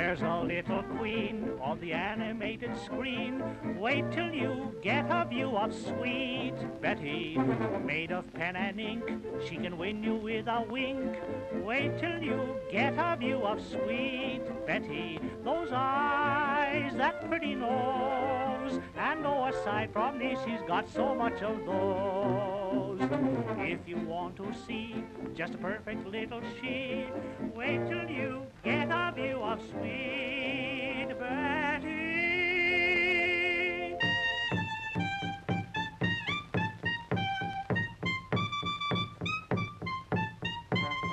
There's a little queen on the animated screen. Wait till you get a view of sweet Betty. Made of pen and ink, she can win you with a wink. Wait till you get a view of sweet Betty. Those eyes, that pretty nose, and oh, aside from this, she's got so much of those. If you want to see just a perfect little she, wait till you get a view of sweet Betty.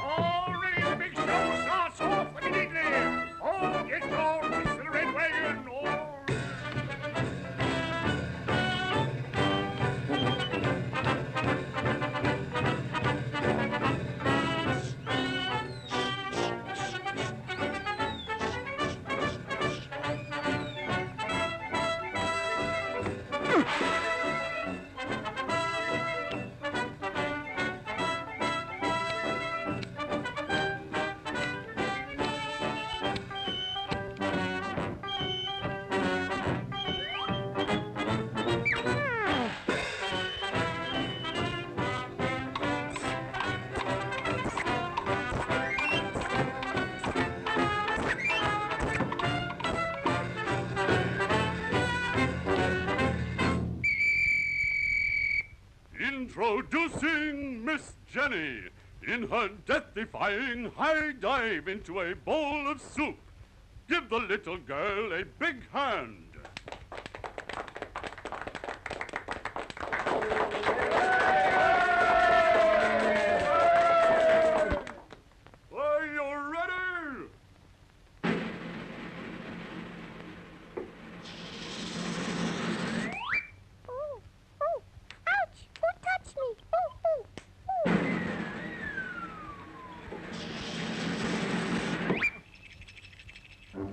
All ready, the big show starts off immediately. Oh, get on, Mr. the Red Wagon. Oh. Introducing Miss Jenny in her death-defying high dive into a bowl of soup. Give the little girl a big hand. Are you ready?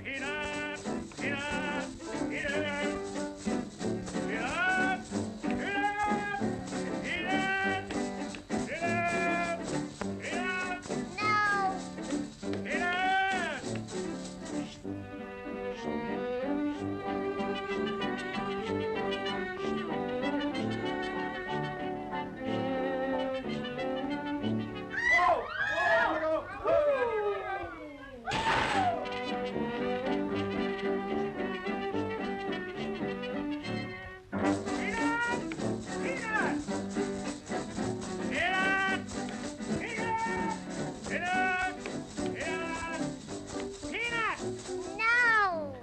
Peanuts, peanuts, peanuts, peanuts, peanuts, peanuts, peanuts, No! peanuts. No!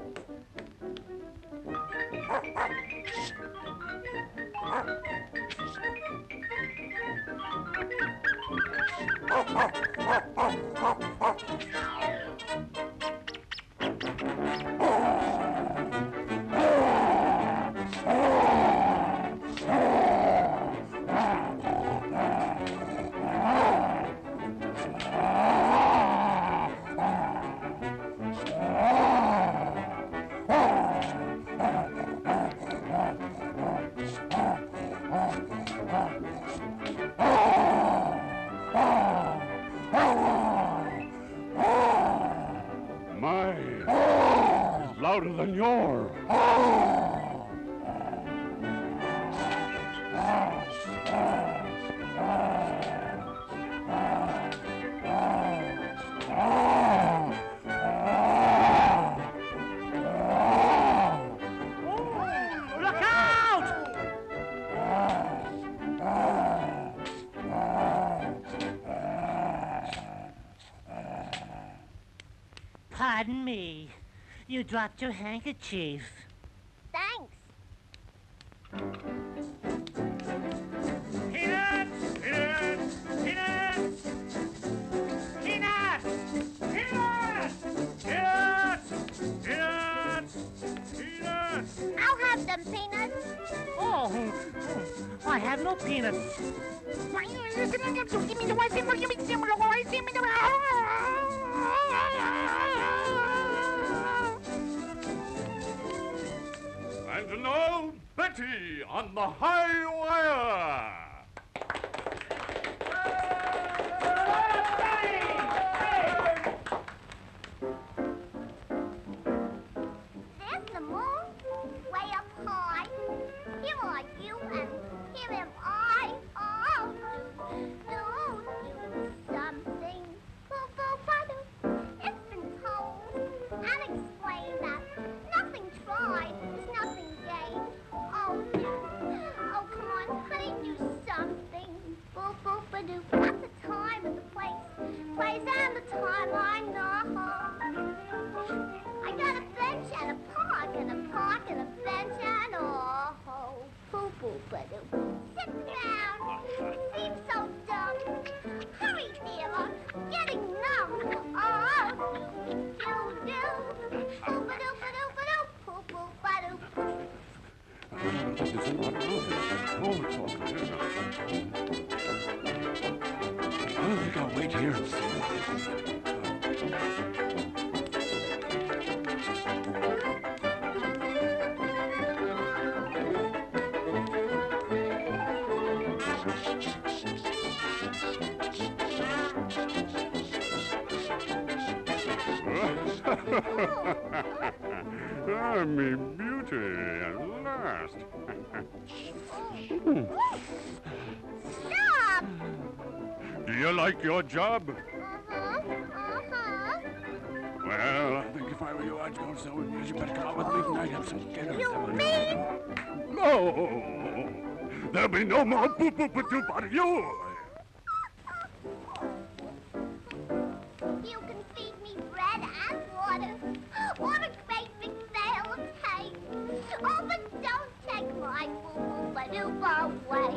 Mine is louder than yours. Look out! Pardon me. You dropped your handkerchief. Thanks. Peanuts! Peanuts! Peanuts! Peanuts! Peanuts! Peanuts! Peanuts! Peanuts! I'll have them peanuts. Oh, I have no peanuts. And now, Betty on the high wire. place and the time I know. I got a bench and a park and a park and a bench and oh, poo-poo-ba-doo. Sit down. It seems so dumb. Hurry, dear, I'm getting numb. Oh, do-do-do. Poo-ba-doo-ba-doo-ba-doo. Poo-poo-ba-doo. I think I'll wait here and see. Ah, me beauty, at last. Stop! Do you like your job? Well, I think if I were you, I'd go somewhere. You better come out with me tonight. Have some dinner. You mean? No! There'll be no more poop-poop-a-doop out of you! You can feed me bread and water, or a great big bale of hay. Oh, but don't take my boo-boo-ba-doop away.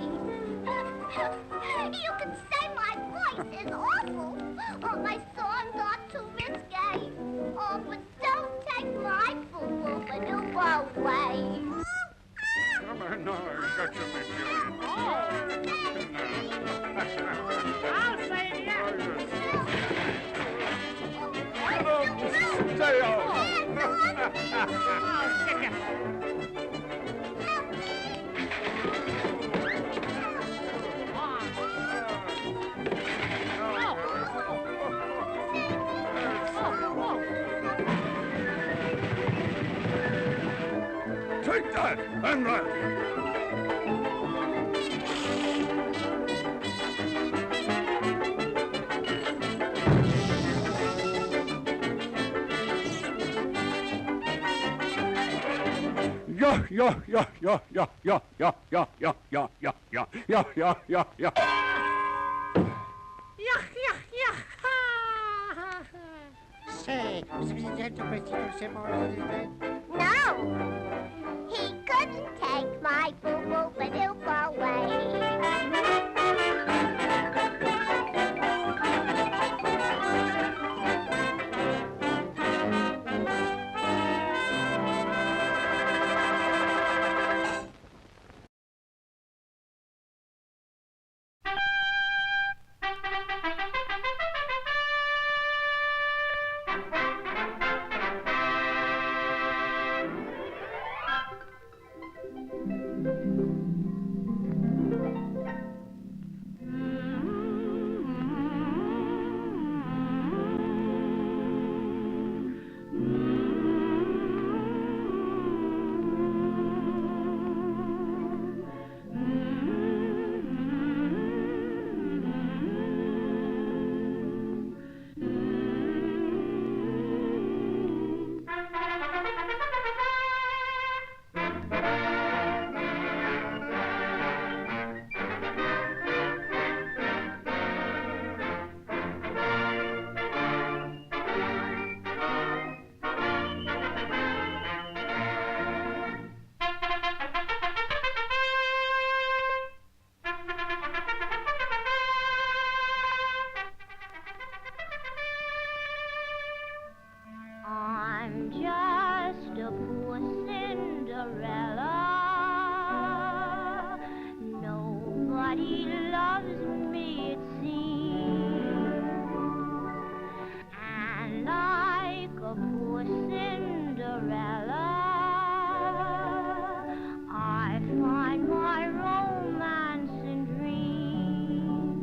You can say my voice is awful, or my songs are too risque. Oh, but don't take my boo-boo-ba-doop away. Come on, now, I got you, my beauty. I'll save you. Stay out! I'll stick you. Take that and run! Yeah. Say, No, he couldn't take my boo-boo-ba-doop away. I'm just a poor Cinderella. Nobody loves me, it seems. And like a poor Cinderella, I find my romance in dreams.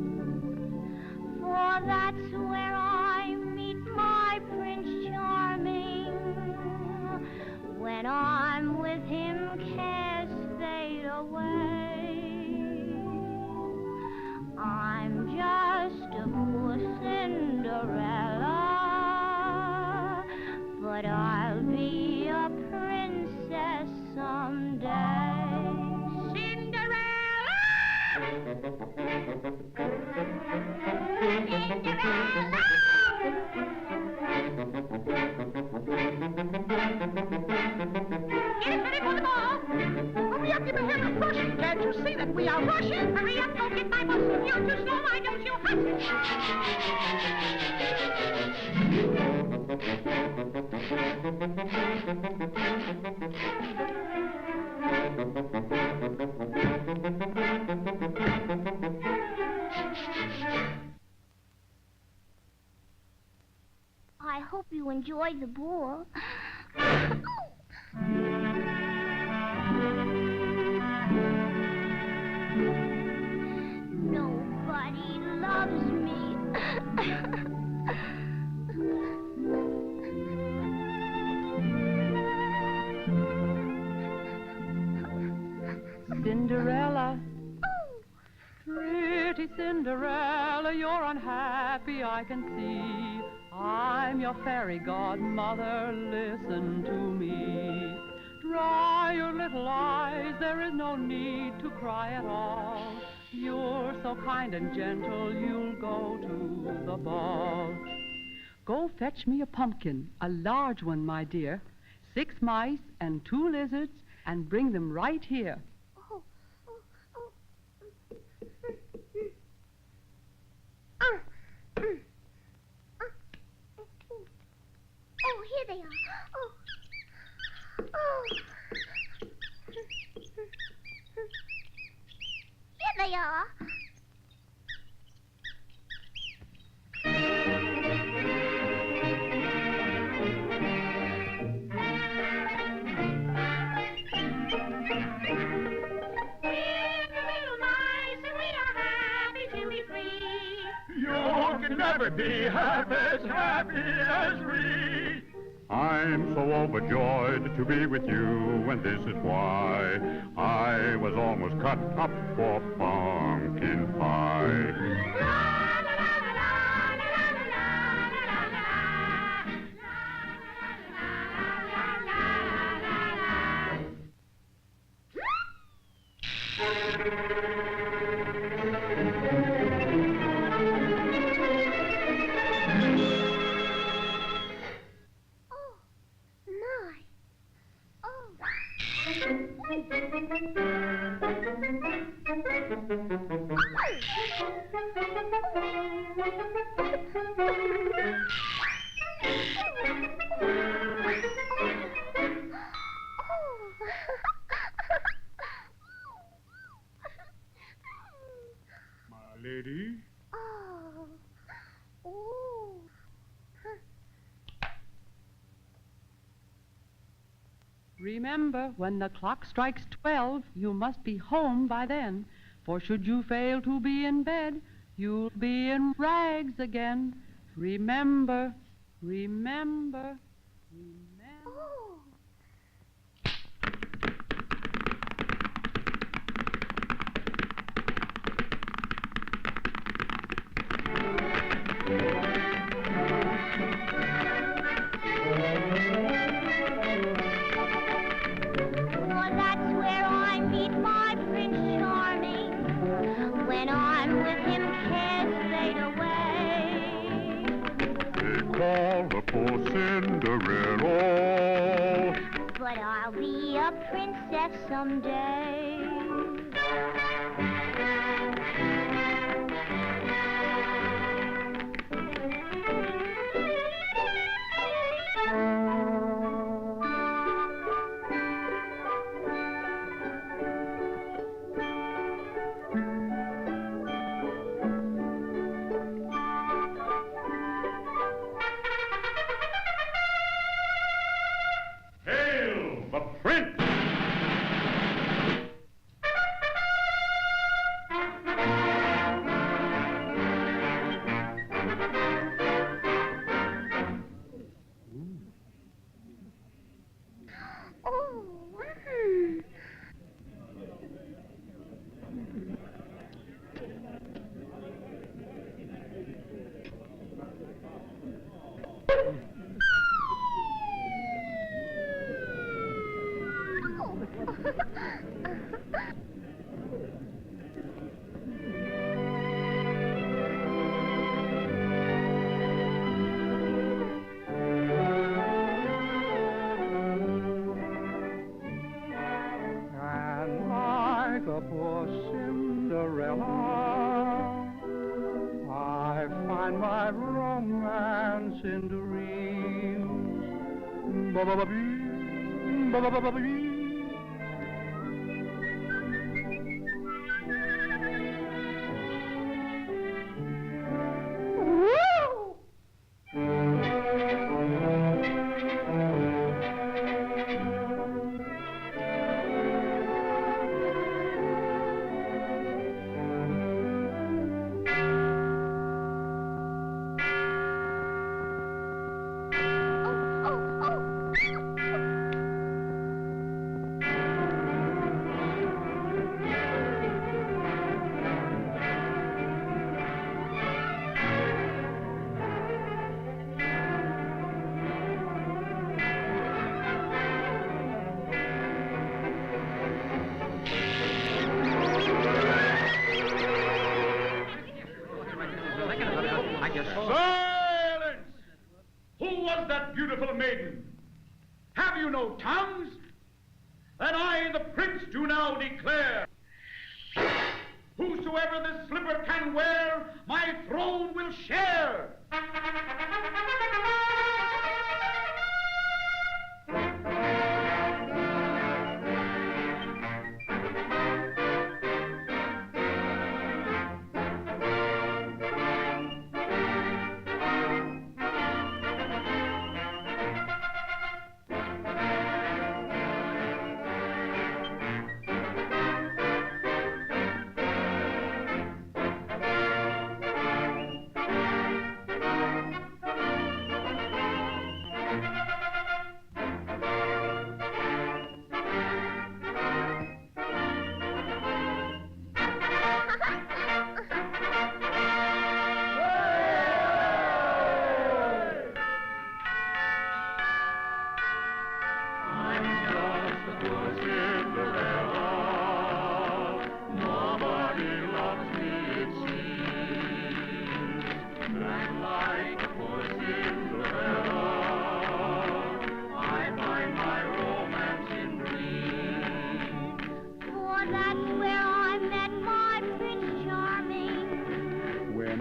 For that's where I meet my Prince Charming. When I'm with him, cares fade away. I'm just a poor Cinderella, but I'll be a princess someday. Cinderella! Cinderella! we are rushing. Hurry up, go get my bus. If you're too slow, why don't you I hope you enjoyed the ball. Nobody loves me. Cinderella, pretty Cinderella, you're unhappy, I can see. I'm your fairy godmother, listen to me. Dry your little eyes, there is no need to cry at all. You're so kind and gentle, you'll go to the ball. Go fetch me a pumpkin, a large one, my dear, 6 mice and 2 lizards, and bring them right here. Oh, here they are. Here they are. You can never be half as happy as we. I'm so overjoyed to be with you, and this is why I was almost cut up for pumpkin pie. My lady. Remember, when the clock strikes 12, you must be home by then. For should you fail to be in bed, you'll be in rags again. Remember, remember, remember. When I'm with him, cares fade away. They call her poor Cinderella, But I'll be a princess someday. Hail the Prince! I find my romance in dreams. Ba-ba-ba-bee, ba-ba-ba-ba-bee. Silence! Who was that beautiful maiden? Have you no tongues? Then I, the prince, do now declare, whosoever this slipper can wear, my throne will share.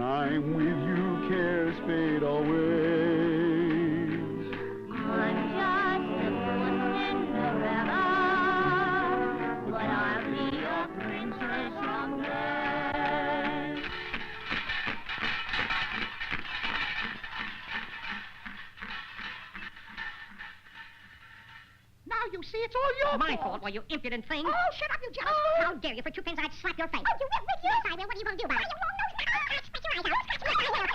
I'm with you, cares fade always. I'm just a poor Cinderella, but I'll be a princess someday. Now you see, it's all your My fault, well, you impudent thing. Oh, shut up, you jealous fool. How dare you? For 2 pence, I'd slap your face. Oh, you will, Rick, yes, I will. What are you going to do about it? You won't know. I'll spit your eyes out. I'll spit your eyes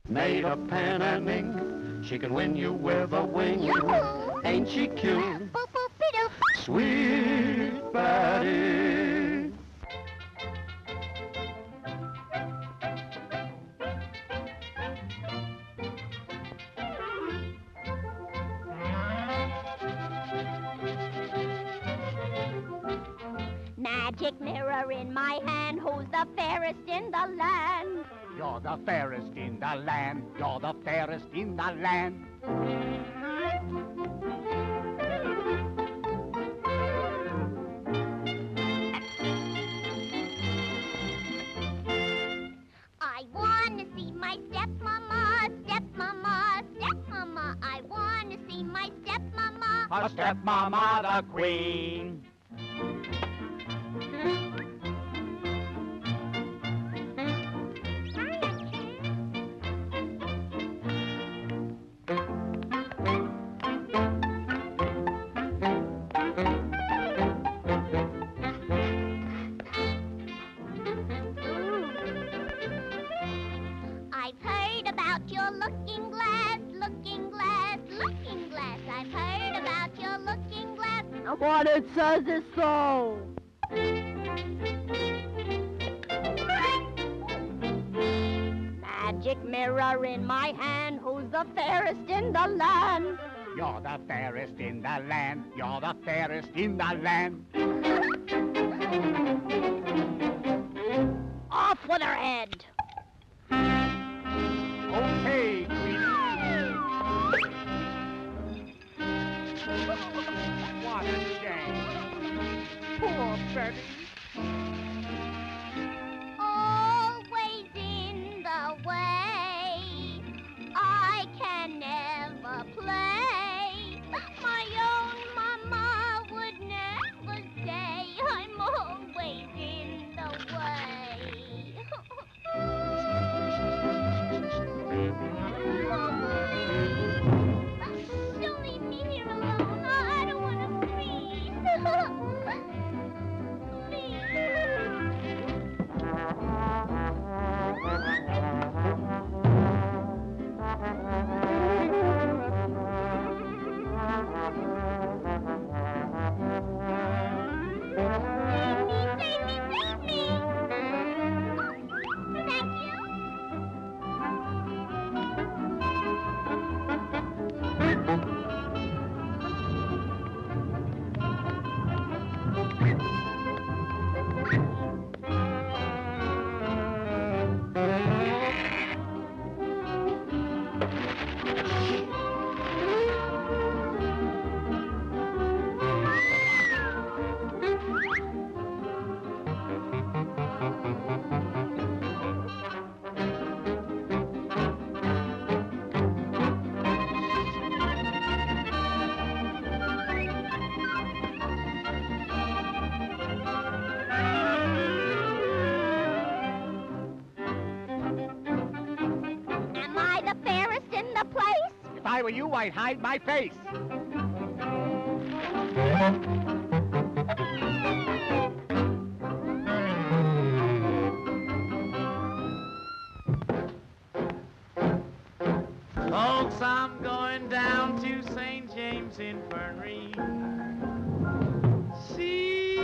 Made of pen and ink, she can win you with a wing. Yoo-hoo. Ain't she cute? Boop, boop, be-doo. Sweet Betty. Magic mirror in my hand, who's the fairest in the land? You're the fairest in the land. You're the fairest in the land. I want to see my stepmama, stepmama, stepmama. I want to see my stepmama. Her stepmama, the queen. What it says is so. Magic mirror in my hand, who's the fairest in the land? You're the fairest in the land. You're the fairest in the land. Off with her head. Okay, Queenie. What a shame. Poor Betty. Always in the way. I can never play. My own mama would never say I'm always in the way. Don't leave me here alone. I don't want to freeze. Save me, save me! Thank you. Am I the fairest in the place? If I were you, I'd hide my face. Folks, I'm going down to St. James Infirmary. See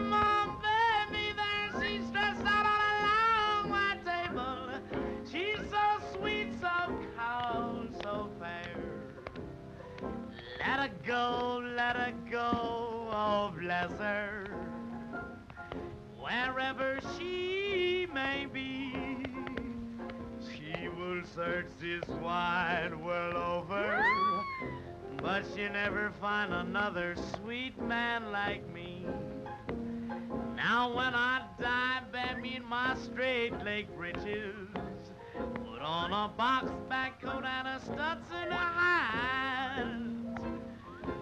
my baby there, she's stressed out all along my table. She's so sweet, so cold, so fair. Let her go, oh bless her. Wherever she may be, she will search this wide world over, but she'll never find another sweet man like me. Now when I die, bear me in my straight leg breeches, put on a box back coat and a Stetson hat.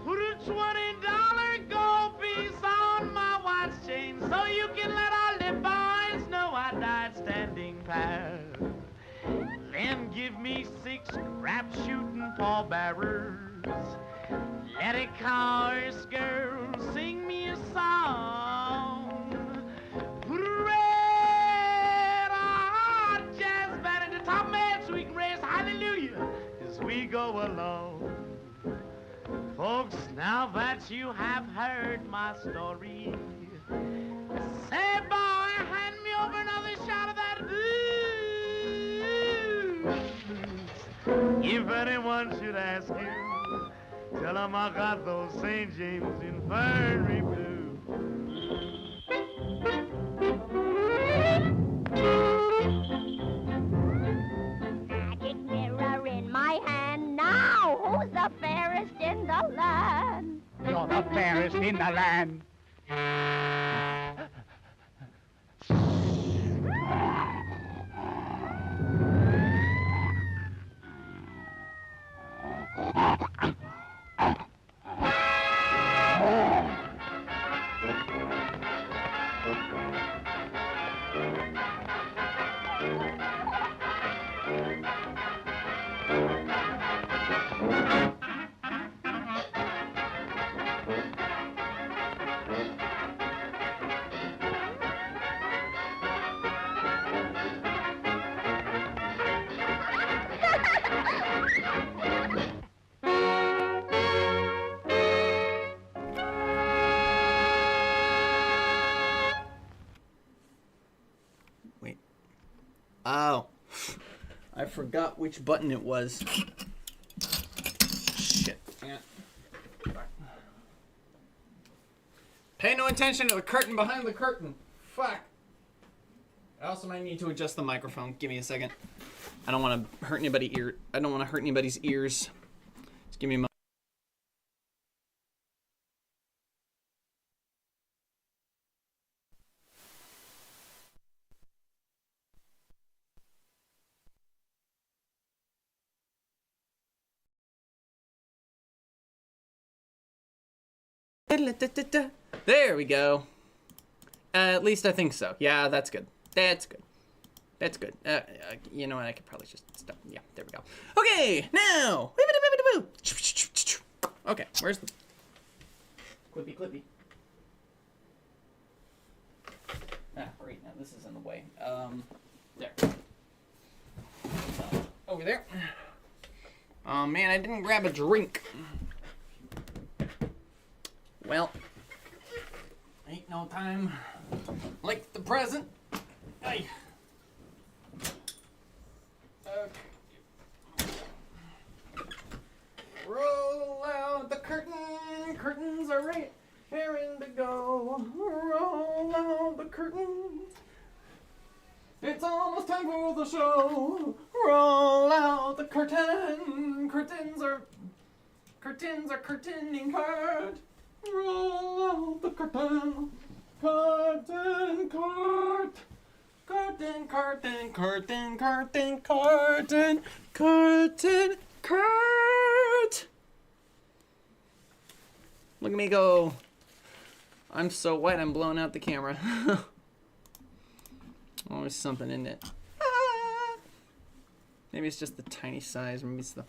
Put a $20 gold piece on my watch chain so you can let all the boys know I died standing pat. Then give me 6 crap-shooting pallbearers. Let a chorus girl sing me a song. Put a red-hot jazz band at the top of my head so we can raise hallelujah as we go along. Folks, now that you have heard my story, say, boy, hand me over another shot of that blues. If anyone should ask you, tell them I got those St. James Infirmary blues. Magic mirror in my hand now. Who's the fairest in the land? You're the fairest in the land. Oh. I forgot which button it was. Shit. Hang on. Pay no attention to the curtain behind the curtain. Fuck. I also might need to adjust the microphone. Give me a second. I don't want to hurt anybody's ears. Just give me a moment. There we go. At least I think so. Yeah, that's good. That's good. That's good. You know what? I could probably just stop. Yeah, there we go. Okay, now. Okay, where's the clippy? Ah, great. Now this is in the way. There. Over there. Oh man, I didn't grab a drink. Well, ain't no time like the present. Hey. Okay. Roll out the curtain. Curtains are right raring to go. Roll out the curtain. It's almost time for the show. Roll out the curtain. Curtains are curtaining hard. Roll out the curtain. Curtain. Look at me go. I'm so wet, I'm blowing out the camera. Always something in it. Maybe it's just the tiny size. Maybe it's the...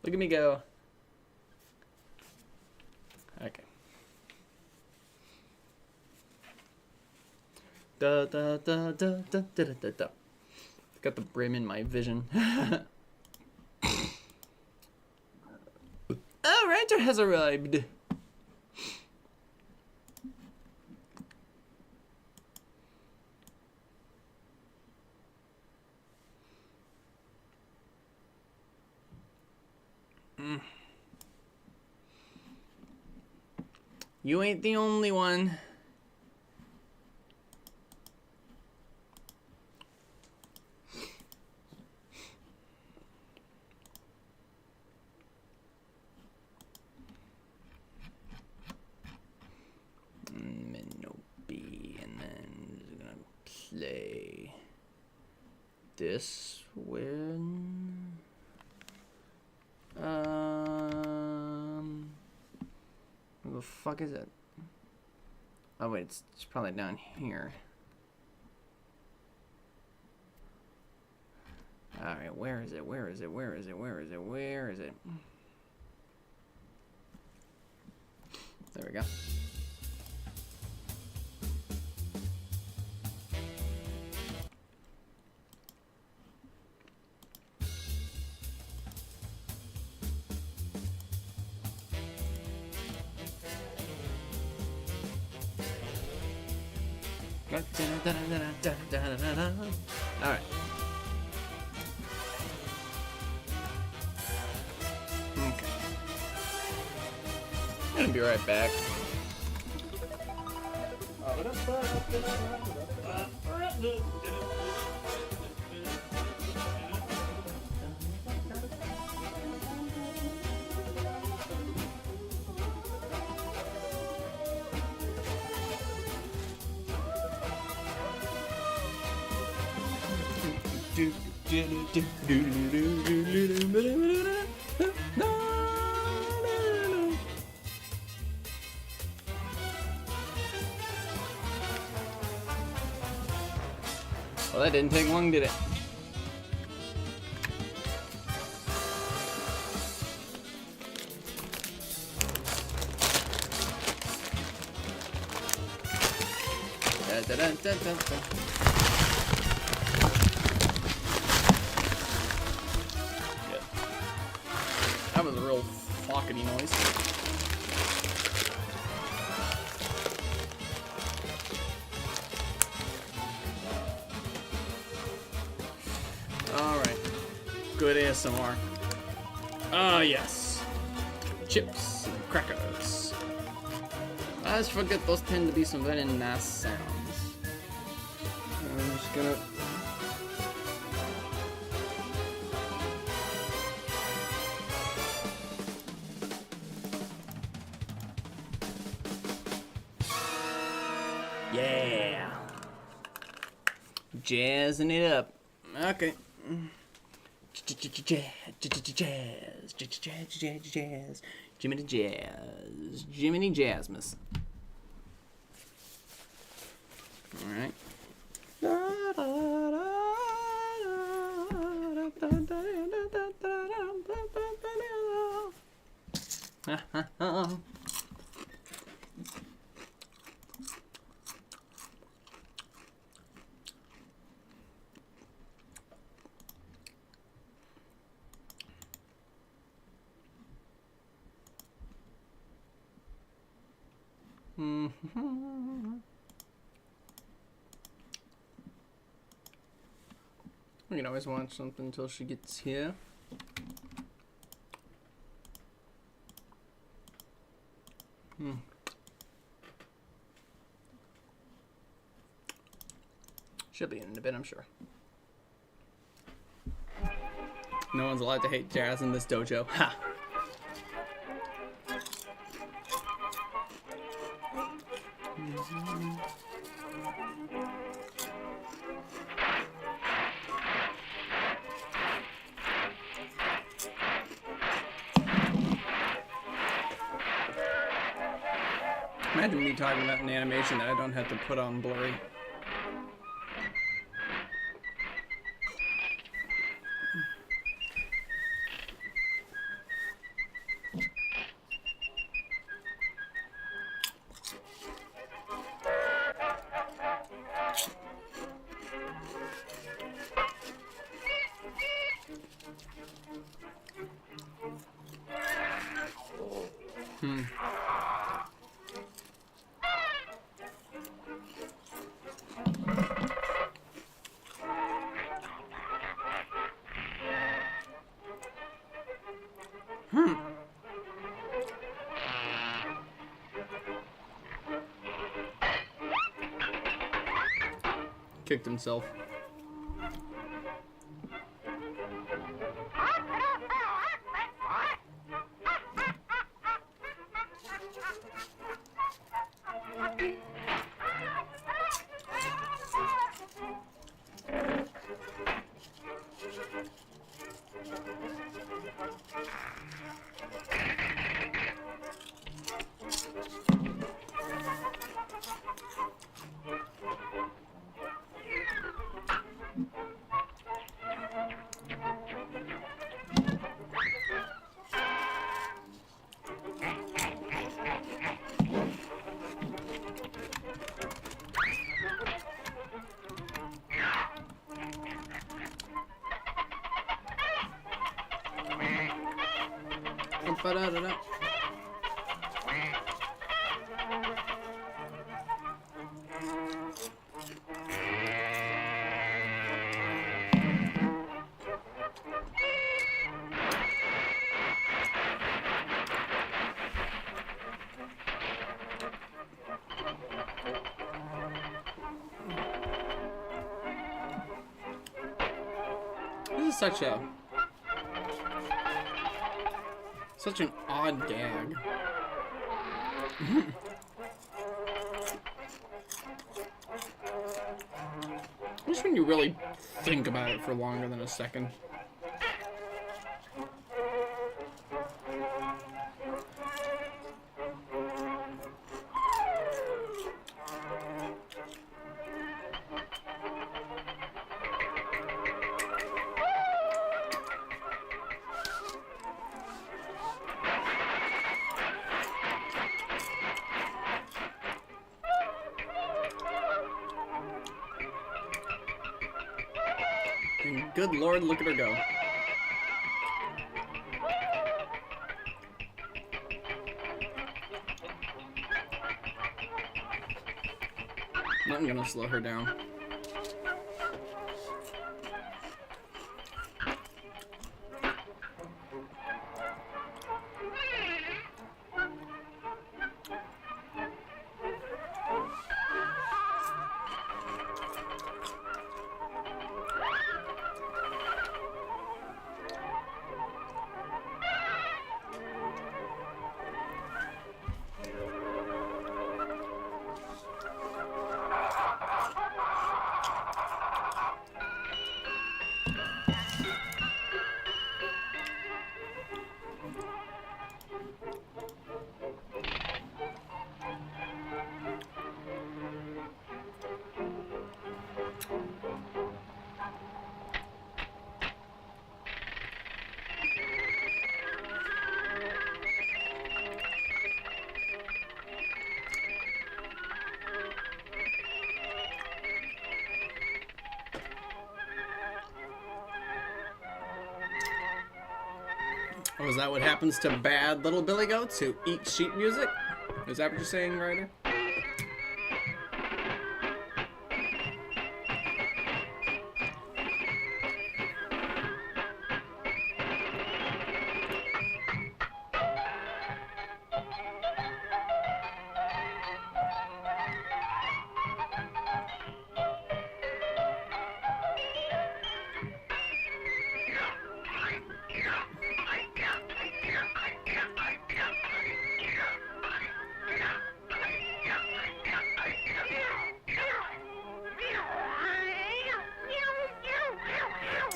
Look at me go. Okay. Da da da da da da da da. Got the brim in my vision. Our writer has arrived. You ain't the only one. Minobi, and then we're gonna play this when where the fuck is it? Oh wait, it's probably down here. Alright, where is it? Where is it? Where is it? Where is it? Where is it? There we go. Alright. Okay. I'm gonna be right back. Well, that didn't take long, did it? That was a real flockety noise. good ASMR. Oh, yes. Chips and crackers. Let's forget those tend to be some very nice sounds. I'm just gonna... Yeah. Jazzing it up. Okay. Jazz. Jiminy Jazz. Jiminy Jazzmas. Alright. We can always watch something until she gets here. She'll be in a bit, I'm sure. No one's allowed to hate jazz in this dojo. Ha! Imagine me talking about an animation that I don't have to put on blurry. Kicked himself. Ba-da-da-da. This is such an odd gag. Just when you really think about it for longer than a second. And good Lord, look at her go. Nothing gonna slow her down. Oh, is that what happens to bad little billy goats who eat sheet music? Is that what you're saying, Ryder?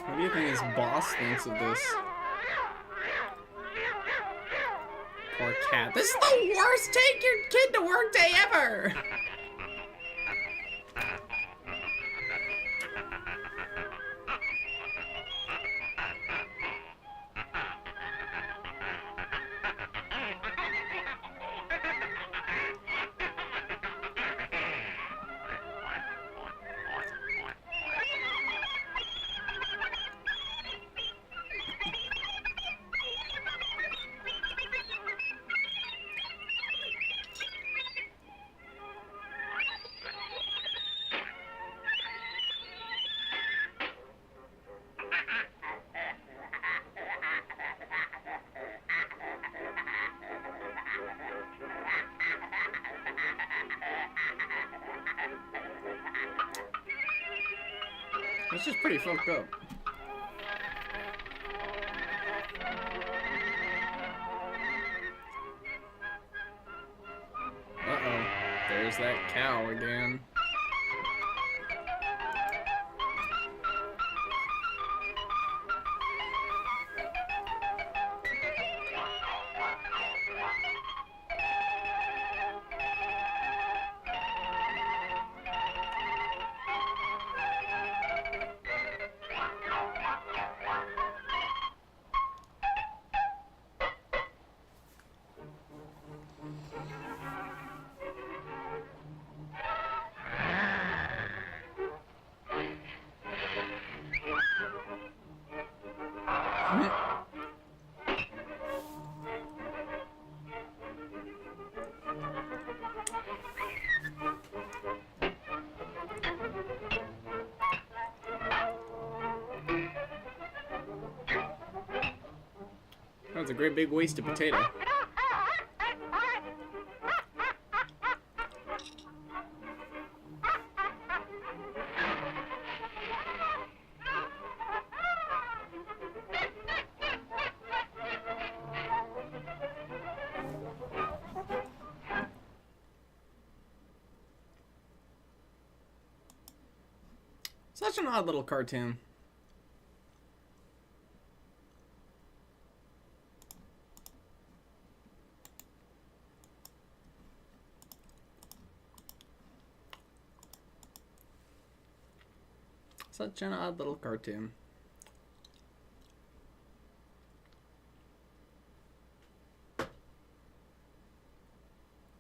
What do you think his boss thinks of this? Poor cat. This is the worst take your kid to work day ever! This is pretty fucked up. Uh-oh. There's that cow again. That's a great big wasted potato. Such an odd little cartoon. Such an odd little cartoon.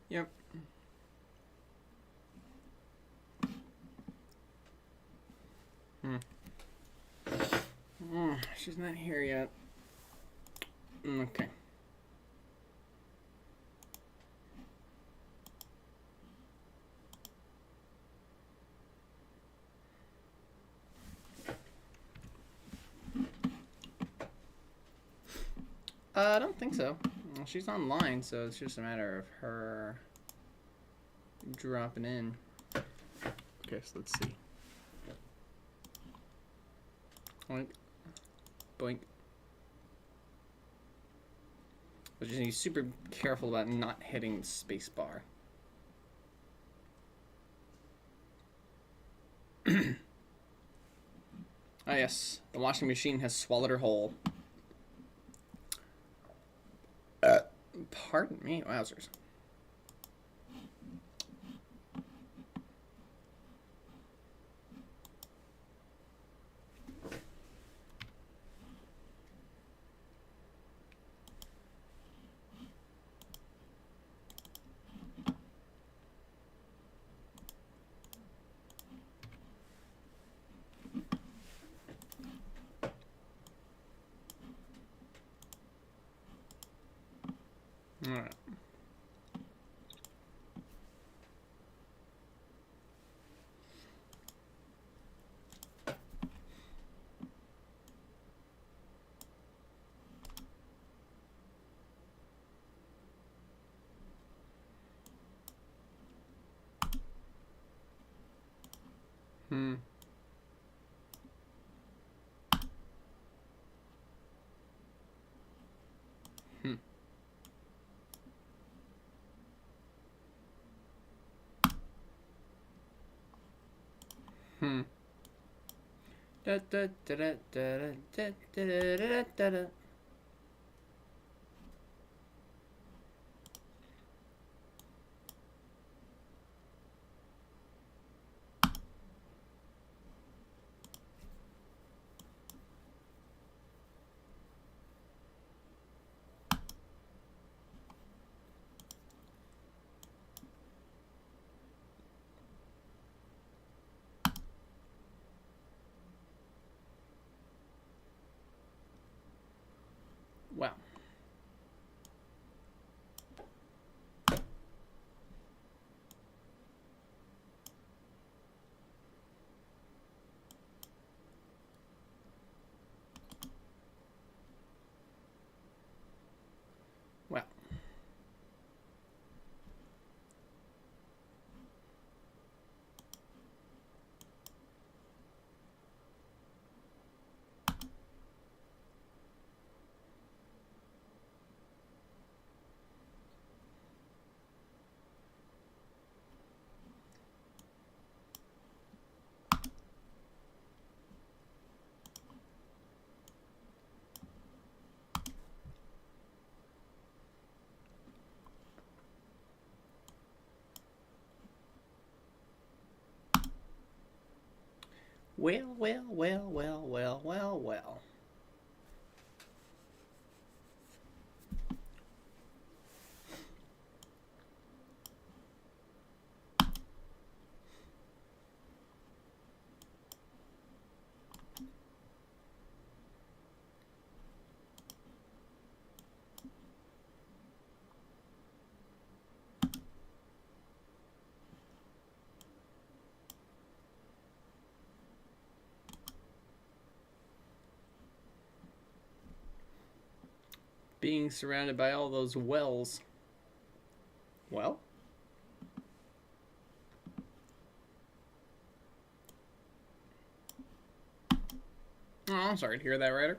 Yep. She's not here yet. Okay. I don't think so. Well, she's online, so it's just a matter of her dropping in. Okay, so let's see. Boink. Boink. But you need to be super careful about not hitting the space bar. Ah yes, the washing machine has swallowed her whole. Pardon me, wowzers. All right. Hmm. Hmm. Da da da da da da da da da da. Wow. Wow. Well, well, well, well, well, well, well. Being surrounded by all those wells. Well? Oh, I'm sorry to hear that, Ryder.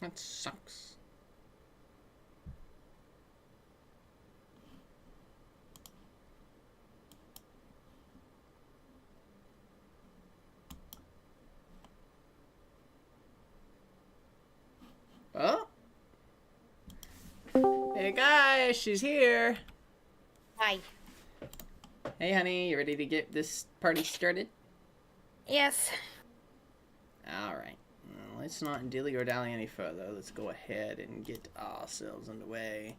That sucks. Oh? Hey guys, she's here. Hi. Hey honey, you ready to get this party started? Yes. Alright. Well, let's not dilly-or-dally any further. Let's go ahead and get ourselves underway.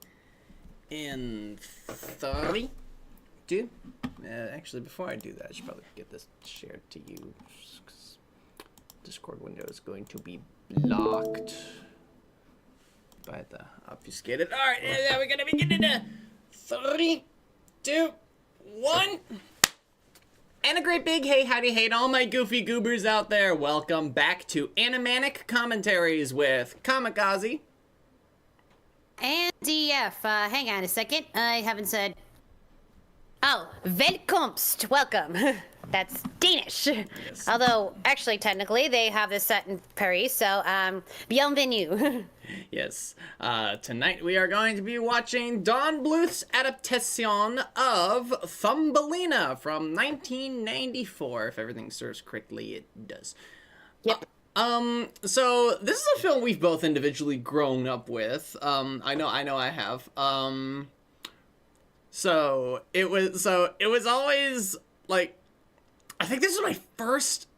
In 3, 2... actually, before I do that, I should probably get this shared to you. Discord window is going to be blocked by the obfuscated. Alright, now we're gonna begin in 3, 2, 1. And a great big hey, howdy, hey to all my goofy goobers out there. Welcome back to Animanic Commentaries with C.Auzi. And DF, hang on a second. I haven't said... Oh, Velkomst, welcome. That's Danish. Yes. Although, actually, technically, they have this set in Paris, so, bienvenue. Yes. Tonight we are going to be watching Don Bluth's adaptation of Thumbelina from 1994. If everything serves correctly, it does. Yep. So this is a film we've both individually grown up with. I know I have. So it was always like, I think this was my first,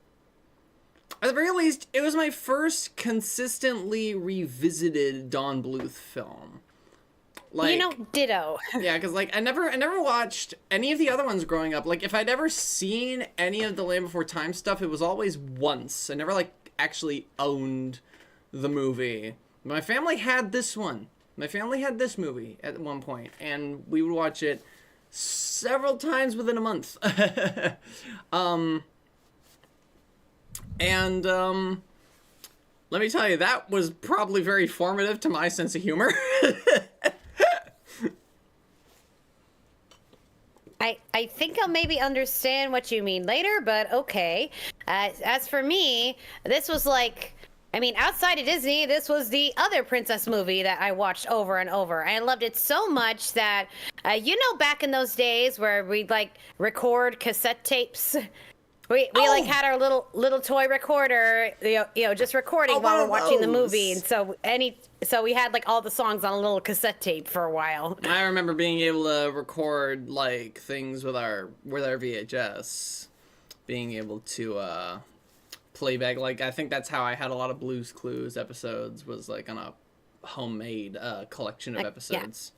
at the very least, it was my first consistently revisited Don Bluth film. Like, you know, ditto. Yeah, because like I never watched any of the other ones growing up. Like if I'd ever seen any of the Land Before Time stuff, it was always once. I never like actually owned the movie. My family had this one. My family had this movie at one point, and we would watch it several times within a month. Let me tell you, that was probably very formative to my sense of humor. I think I'll maybe understand what you mean later, but okay. As for me, this was like, I mean, outside of Disney, this was the other princess movie that I watched over and over. I loved it so much that, back in those days where we'd like record cassette tapes. We like had our little toy recorder, just recording while we're watching the movie, and so we had like all the songs on a little cassette tape for a while. I remember being able to record like things with our VHS, being able to play back. Like I think that's how I had a lot of Blue's Clues episodes, was like on a homemade collection of episodes.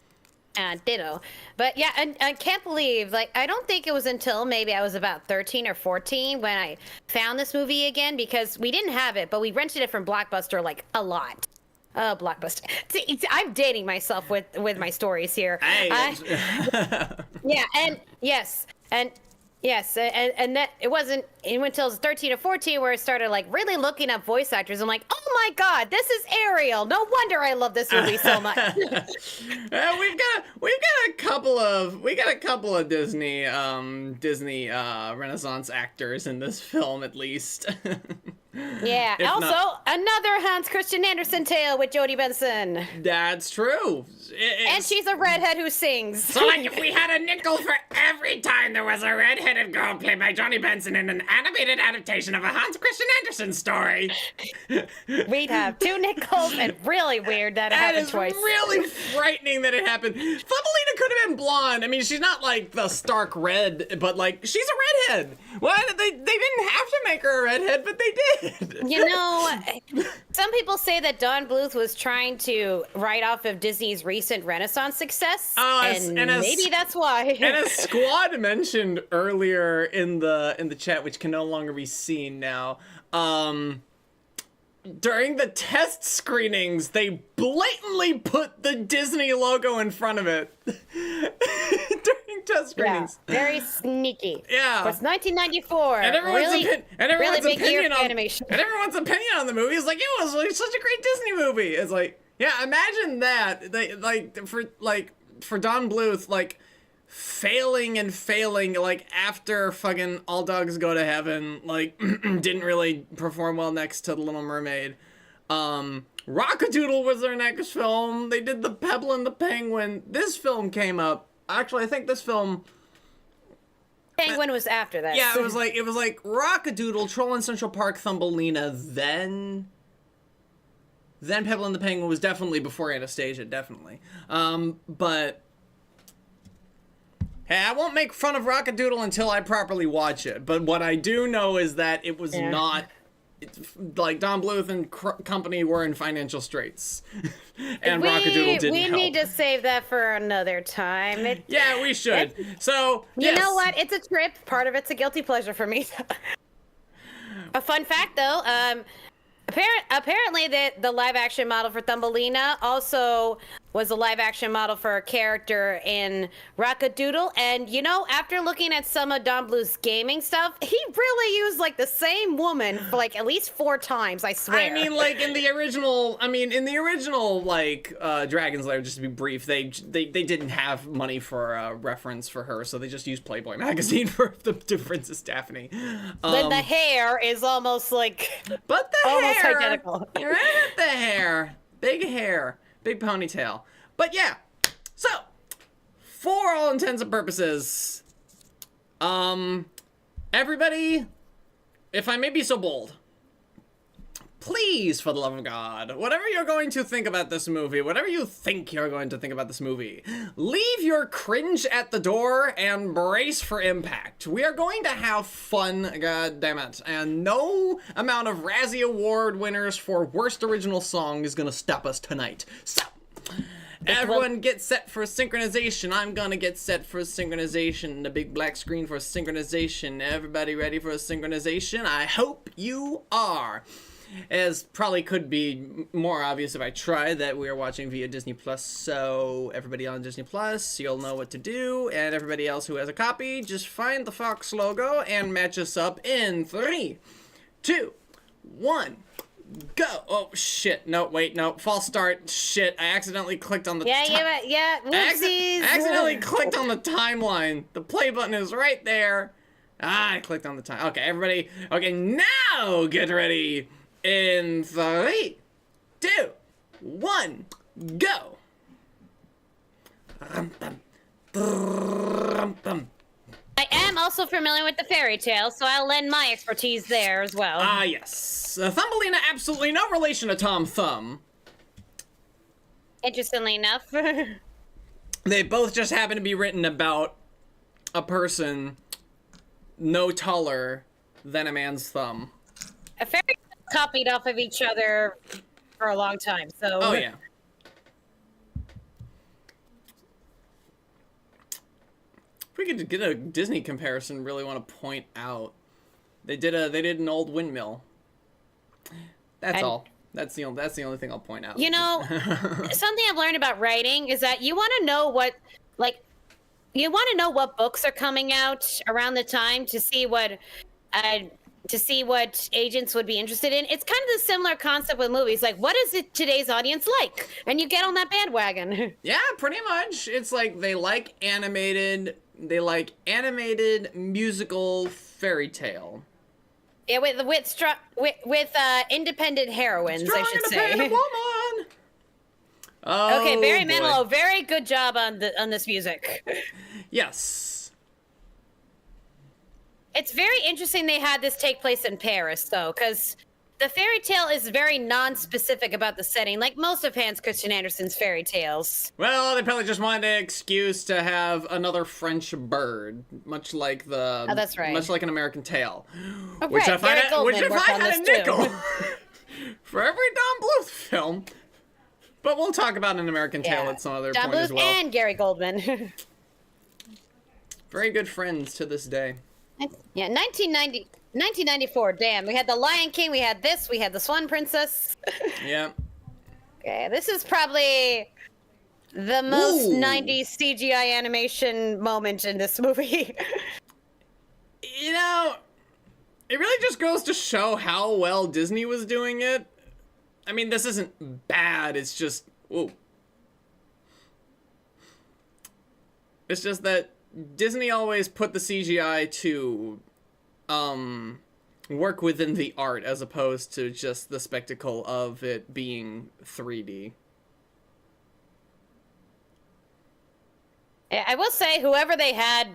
Ditto. But yeah, and I can't believe, like, I don't think it was until maybe I was about 13 or 14 when I found this movie again, because we didn't have it, but we rented it from Blockbuster like a lot. Blockbuster. See, I'm dating myself with my stories here. Yeah, and yes, and that it wasn't until 13 or 14 where I started like really looking up voice actors. I'm like, oh my god, this is Ariel. No wonder I love this movie so much. We got a couple of Disney Renaissance actors in this film, at least. Yeah. Also, another Hans Christian Andersen tale with Jodie Benson. That's true. And she's a redhead who sings. So, like, if we had a nickel for every time there was a redheaded girl played by Jodie Benson in an animated adaptation of a Hans Christian Andersen story, we'd have 2 nickels, and really weird that it happened twice. That is really frightening that it happened. Thumbelina could have been blonde. I mean, she's not like the stark red, but like she's a redhead. What? They didn't have to make her a redhead, but they did. Some people say that Don Bluth was trying to write off of Disney's recent Renaissance success, and maybe that's why. And as Squad mentioned earlier in the chat, which can no longer be seen now, during the test screenings, they blatantly put the Disney logo in front of it. During test screenings. Yeah, very sneaky. Yeah. It's 1994. And everyone's opinion on the movie is like, it was like such a great Disney movie. It's like, yeah, imagine that. They for Don Bluth, like failing, like after fucking All Dogs Go to Heaven, like didn't really perform well next to The Little Mermaid. Rockadoodle was their next film. They did The Pebble and the Penguin. This film came up. Actually, I think this film... Penguin was after that. Yeah, it was like Rockadoodle, Troll in Central Park, Thumbelina, then Pebble and the Penguin was definitely before Anastasia, definitely. But hey, I won't make fun of Rockadoodle until I properly watch it. But what I do know is that it was not... like Don Bluth and company were in financial straits, and Rockadoodle didn't help. We need to save that for another time. Yeah, we should. So you know what? It's a trip. Part of it's a guilty pleasure for me. A fun fact, though. Apparently, the live-action model for Thumbelina also was a live-action model for a character in Rockadoodle. And, after looking at some of Don Bluth's gaming stuff, he really used, like, the same woman for, like, at least 4 times, I swear. I mean, like, in the original, like, Dragon's Lair, just to be brief, they didn't have money for a reference for her, so they just used Playboy magazine for the Princess Daphne. Then the hair is almost, like... But the almost hair... identical. You're right at the hair. Big hair. Big ponytail. But yeah, so, for all intents and purposes, everybody, if I may be so bold, please, for the love of God, whatever you're going to think about this movie, whatever you think you're going to think about this movie, leave your cringe at the door and brace for impact. We are going to have fun, goddammit, and no amount of Razzie Award winners for Worst Original Song is gonna stop us tonight. So, everyone get set for synchronization. I'm gonna get set for synchronization. The big black screen for synchronization. Everybody ready for synchronization? I hope you are. As probably could be more obvious if I tried, that we are watching via Disney Plus, so everybody on Disney Plus, you'll know what to do, and everybody else who has a copy, just find the Fox logo and match us up in 3, 2, 1, go! Oh, shit. No, wait, no. False start. Shit, I accidentally clicked on the whoopsies. I accidentally clicked on the timeline. The play button is right there. I clicked on the time. Okay, everybody. Okay, now get ready. In 3, 2, 1, go. I am also familiar with the fairy tale, so I'll lend my expertise there as well. Yes. Thumbelina, absolutely no relation to Tom Thumb. Interestingly enough. They both just happen to be written about a person no taller than a man's thumb. A fairy tale copied off of each other for a long time, so... Oh, yeah. If we could get a Disney comparison, really want to point out, they did an old windmill. That's all. That's the only thing I'll point out. You know, something I've learned about writing is that you want to know what books are coming out around the time to see what agents would be interested in. It's kind of the similar concept with movies. Like, what is it today's audience like? And you get on that bandwagon. Yeah, pretty much. It's like they like animated musical fairy tale. Yeah, with independent heroines, I should say. Independent woman. Oh, okay, Barry boy. Manilow, very good job on this music. Yes. It's very interesting they had this take place in Paris, though, because the fairy tale is very non-specific about the setting, like most of Hans Christian Andersen's fairy tales. Well, they probably just wanted an excuse to have another French bird, much like that's right. Much like An American Tale. Oh, which right. if I had a nickel too. for every Don Bluth film. But we'll talk about An American Tale at some other Don point Bluth as well. and Gary Goldman. Very good friends to this day. Yeah, 1994. Damn, we had The Lion King, we had this, we had The Swan Princess. Yeah. Okay, this is probably the most 90s CGI animation moment in this movie. You know, it really just goes to show how well Disney was doing it. I mean, this isn't bad, it's just, whoa. It's just that Disney always put the CGI to, work within the art as opposed to just the spectacle of it being 3D. I will say, whoever they had,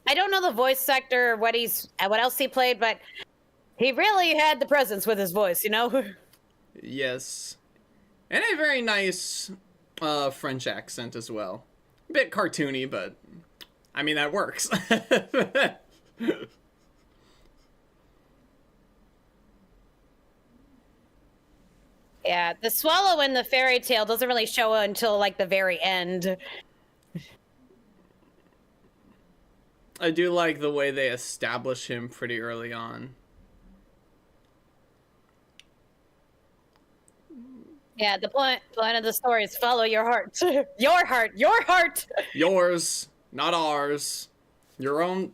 I don't know the voice actor, what else he played, but he really had the presence with his voice, you know? Yes. And a very nice, French accent as well. A bit cartoony, but, I mean, that works. Yeah, the swallow in the fairy tale doesn't really show until, like, the very end. I do like the way they establish him pretty early on. Yeah, the point of the story is follow your heart. Your heart, your heart! Yours, not ours. Your own,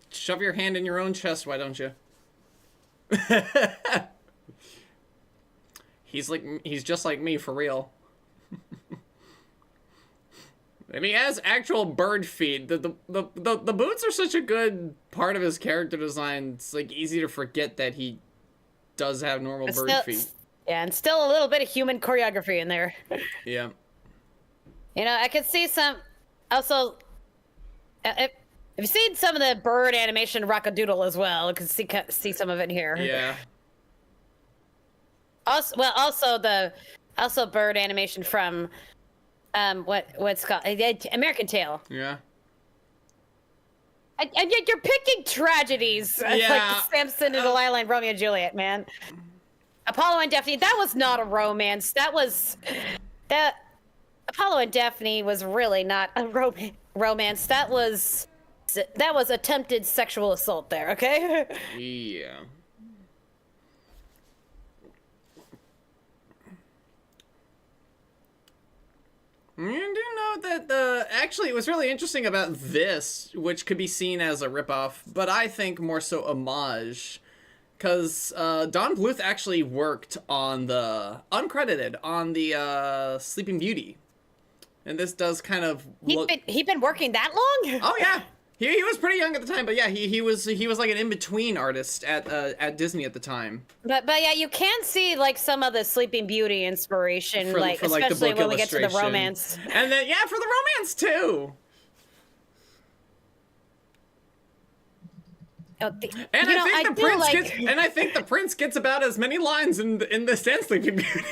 shove your hand in your own chest, why don't you? He's just like me, for real. And he has actual bird feet. The boots are such a good part of his character design. It's like easy to forget that he does have normal bird feet. Yeah, and still a little bit of human choreography in there. Yeah. You know, I could see some. Also, if you've seen some of the bird animation Rockadoodle as well, I could see some of it here. Yeah. Also bird animation from what's called American Tail. Yeah. And yet you're picking tragedies. Yeah. Like Samson and Delilah and Romeo and Juliet, man. Apollo and Daphne, that was not a romance. Apollo and Daphne was really not a romance. That was attempted sexual assault there, okay? Yeah. You do know that actually it was really interesting about this, which could be seen as a ripoff, but I think more so homage, because Don Bluth actually worked on the uncredited on the Sleeping Beauty, and this does kind of look. He'd been working that long? Oh yeah. He was pretty young at the time, but yeah, he was like an in-between artist at Disney at the time. But yeah, you can see like some of the Sleeping Beauty inspiration, For, especially the book when we get to the illustration. romance. And then yeah, for the romance too. And I think the prince gets about as many lines in the Sleeping Beauty.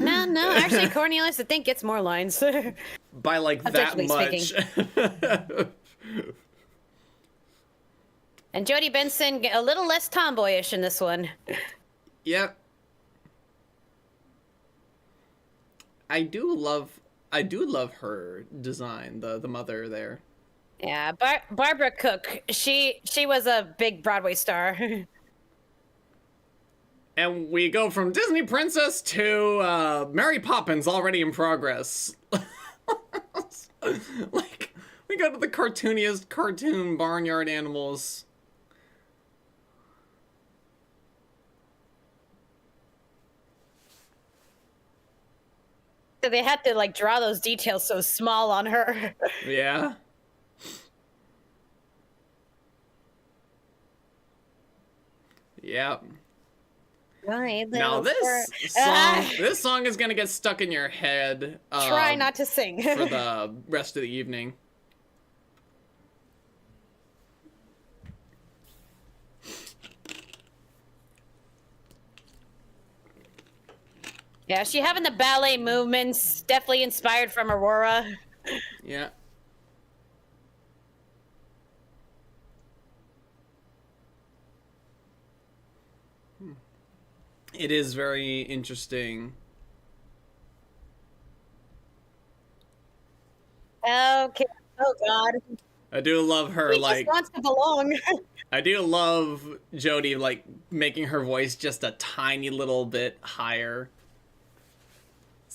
No, actually Cornelius I think gets more lines. By like that much. And Jodie Benson a little less tomboyish in this one. Yep. I do love her design, the mother there. Yeah, Barbara Cook. She was a big Broadway star. And we go from Disney Princess to Mary Poppins already in progress. Like, we go to the cartooniest cartoon barnyard animals. So they had to like draw those details so small on her. Yeah. Yep. Now this song is gonna get stuck in your head. Try not to sing for the rest of the evening. Yeah, she having the ballet movements, definitely inspired from Aurora. Yeah. It is very interesting. Okay. Oh God. I do love her. He just wants to belong. I do love Jodie like making her voice just a tiny little bit higher.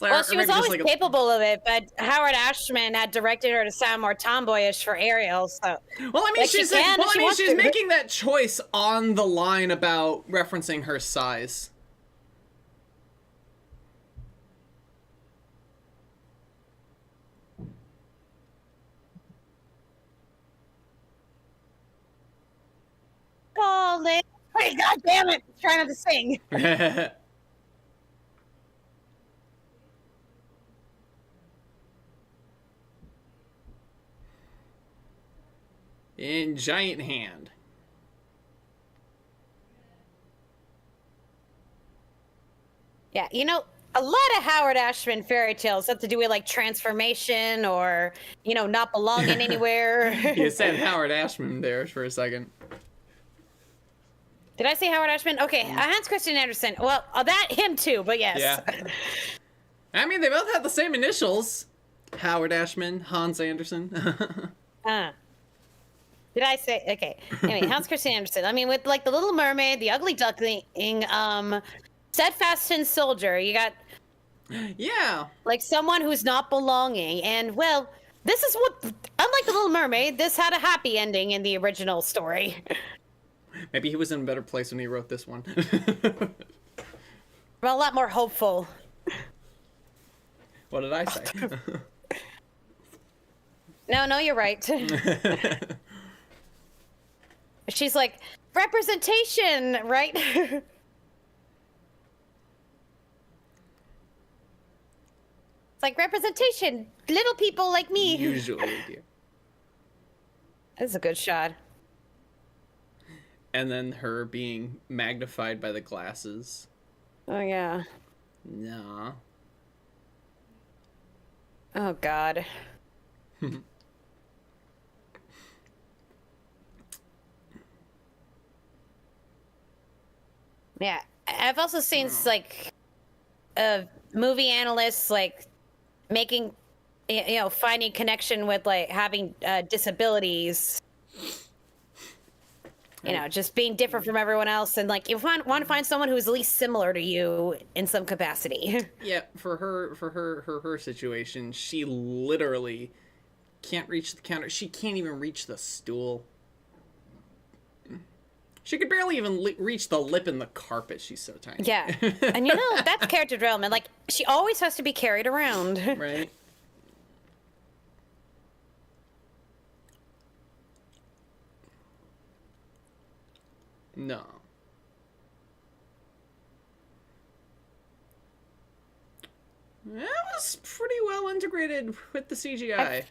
Like, well, she was always like capable of it, but Howard Ashman had directed her to sound more tomboyish for Ariel. So, well, I mean, she's she's making that choice on the line about referencing her size. Call it. Wait, God damn it! Try not to sing. In Giant Hand. Yeah, you know, a lot of Howard Ashman fairy tales have to do with like transformation or, you know, not belonging anywhere. You said Howard Ashman there for a second. Did I say Howard Ashman? Okay, Hans Christian Andersen. Well, that him too, but yes. Yeah. I mean, they both have the same initials. Howard Ashman, Hans Andersen. Did I say? Okay. Anyway, Hans Christian Andersen. I mean, with like the Little Mermaid, the Ugly Duckling, Steadfast Tin Soldier, you got. Yeah. Like someone who's not belonging, and well, this is what. Unlike the Little Mermaid, this had a happy ending in the original story. Maybe he was in a better place when he wrote this one. Well, a lot more hopeful. What did I say? No, you're right. She's like, representation, right? It's like representation. Little people like me. Usually, dear. That's a good shot. And then her being magnified by the glasses. Oh, yeah. Nah. Oh, God. Yeah, I've also seen like movie analysts like making, you know, finding connection with like having disabilities. You know, just being different from everyone else, and like you want to find someone who's at least similar to you in some capacity. Yeah, for her situation, she literally can't reach the counter. She can't even reach the stool. She could barely even reach the lip in the carpet. She's so tiny. Yeah, and you know that's character development. Like she always has to be carried around. Right. No. That was pretty well integrated with the CGI.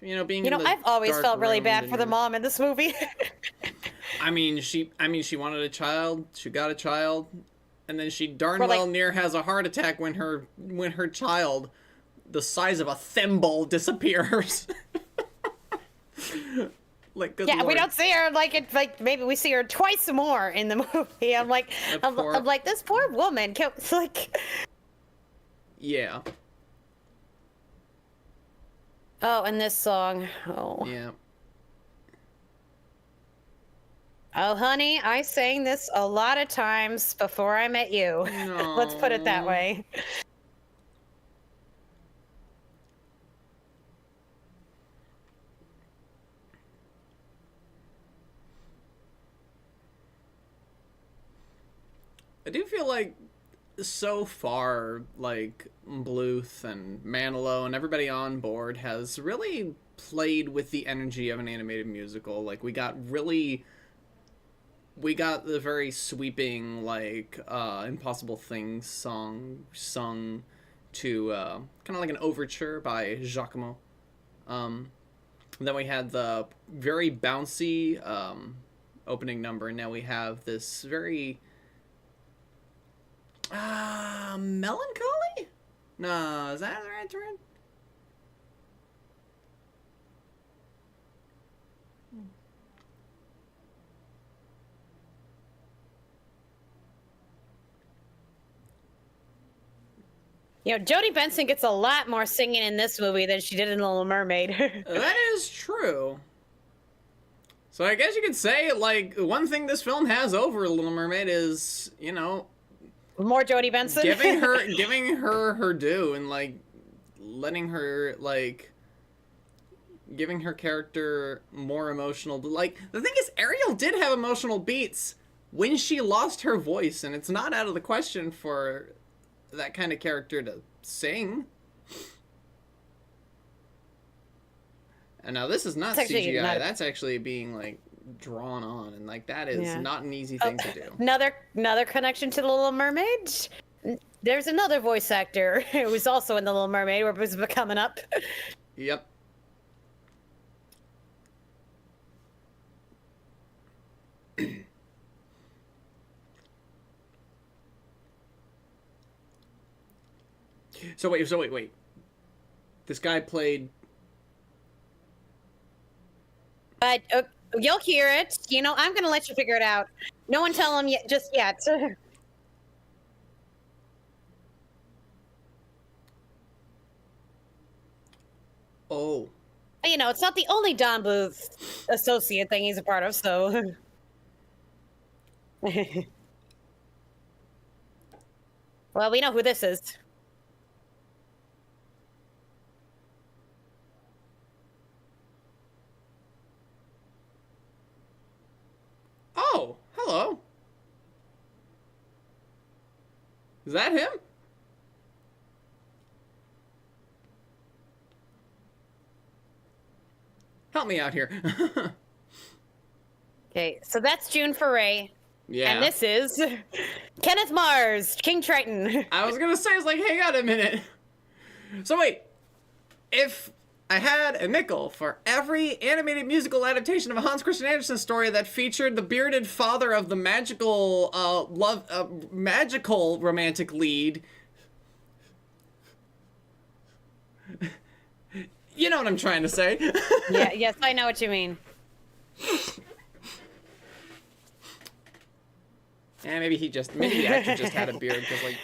You know, being I've always felt really bad for the mom in this movie. I mean, she wanted a child. She got a child, and then she darn well near has a heart attack when her child, the size of a thimble, disappears. Like, good Lord. We don't see her like maybe we see her twice more in the movie. I'm like, this poor woman. Like, yeah. Oh, and this song. Oh. Yeah. Oh, honey, I sang this a lot of times before I met you. No. Let's put it that way. I do feel like so far, like, Bluth and Manilow and everybody on board has really played with the energy of an animated musical. Like, we got the very sweeping, like, Impossible Things song sung to, kind of like an overture by Giacomo. Then we had the very bouncy, opening number, and now we have this very... melancholy? No, is that the right term? You know, Jodie Benson gets a lot more singing in this movie than she did in The Little Mermaid. That is true. So I guess you could say, like, one thing this film has over Little Mermaid is, you know... More Jodie Benson? giving her due and, like, letting her, like... giving her character more emotional... Like, the thing is, Ariel did have emotional beats when she lost her voice, and it's not out of the question for... that kind of character to sing. And now this is not CGI. That's actually being like drawn on, and like that is not an easy thing to do. Another connection to The Little Mermaid. There's another voice actor who was also in The Little Mermaid, where it was coming up. Yep. So wait. This guy played... But you'll hear it. You know, I'm gonna let you figure it out. No one tell him yet, just yet. Oh. You know, it's not the only Don Bluth associate thing he's a part of, so... Well, we know who this is. Oh, hello. Is that him? Help me out here. Okay, so that's June Foray. Yeah. And this is Kenneth Mars, King Triton. I was gonna say, I was like, hang on a minute. So wait, if I had a nickel for every animated musical adaptation of a Hans Christian Andersen story that featured the bearded father of the magical magical romantic lead, you know what I'm trying to say. Yes, I know what you mean. Yeah, maybe the actor just had a beard, because like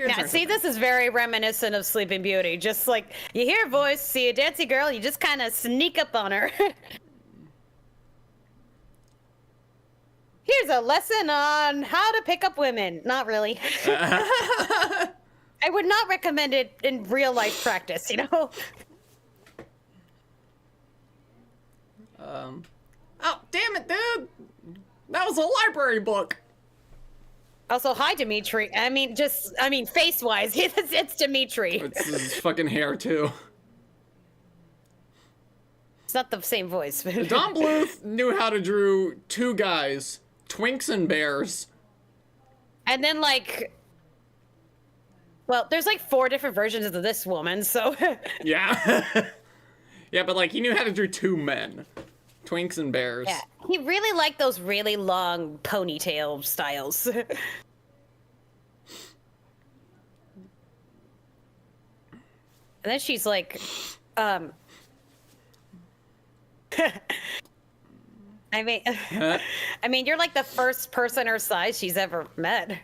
Now, see, this is very reminiscent of Sleeping Beauty. Just like you hear a voice, see a dancey girl, you just kind of sneak up on her. Here's a lesson on how to pick up women. Not really. I would not recommend it in real life practice, you know? Oh, damn it, dude! That was a library book! Also, hi, Dimitri. I mean, face-wise, it's Dimitri. It's his fucking hair, too. It's not the same voice. Don Bluth knew how to draw two guys, twinks and bears. And then, like... Well, there's like 4 different versions of this woman, so... Yeah. Yeah, but like, he knew how to draw two men. Twinks and bears. Yeah, he really liked those really long ponytail styles. And then she's like, I mean, I mean, you're like the first person her size she's ever met.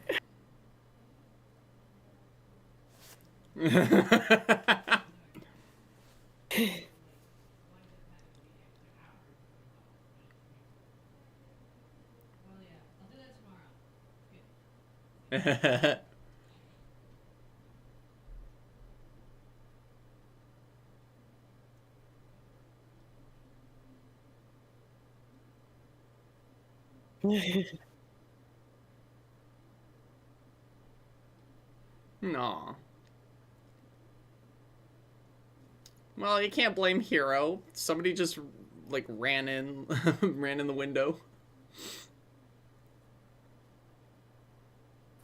No. Well, you can't blame Hero. Somebody just like ran in the window.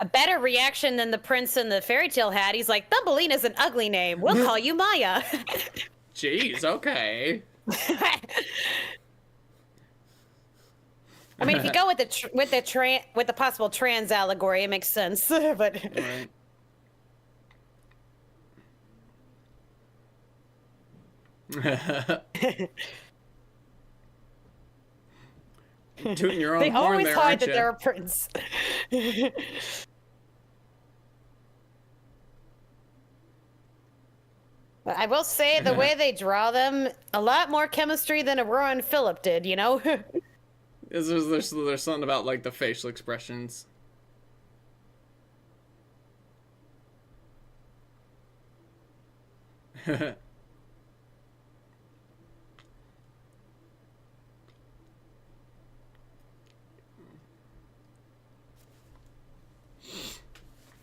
A better reaction than the prince in the fairy tale had. He's like, Thumbelina's an ugly name. We'll call you Maya. Jeez, okay. I mean, if you go with the possible trans allegory, it makes sense. But Right. Tooting your own they horn always there, hide aren't that ya? they're a prince. But I will say, the way they draw them, a lot more chemistry than Aurora and Philip did, you know? There's something about like the facial expressions.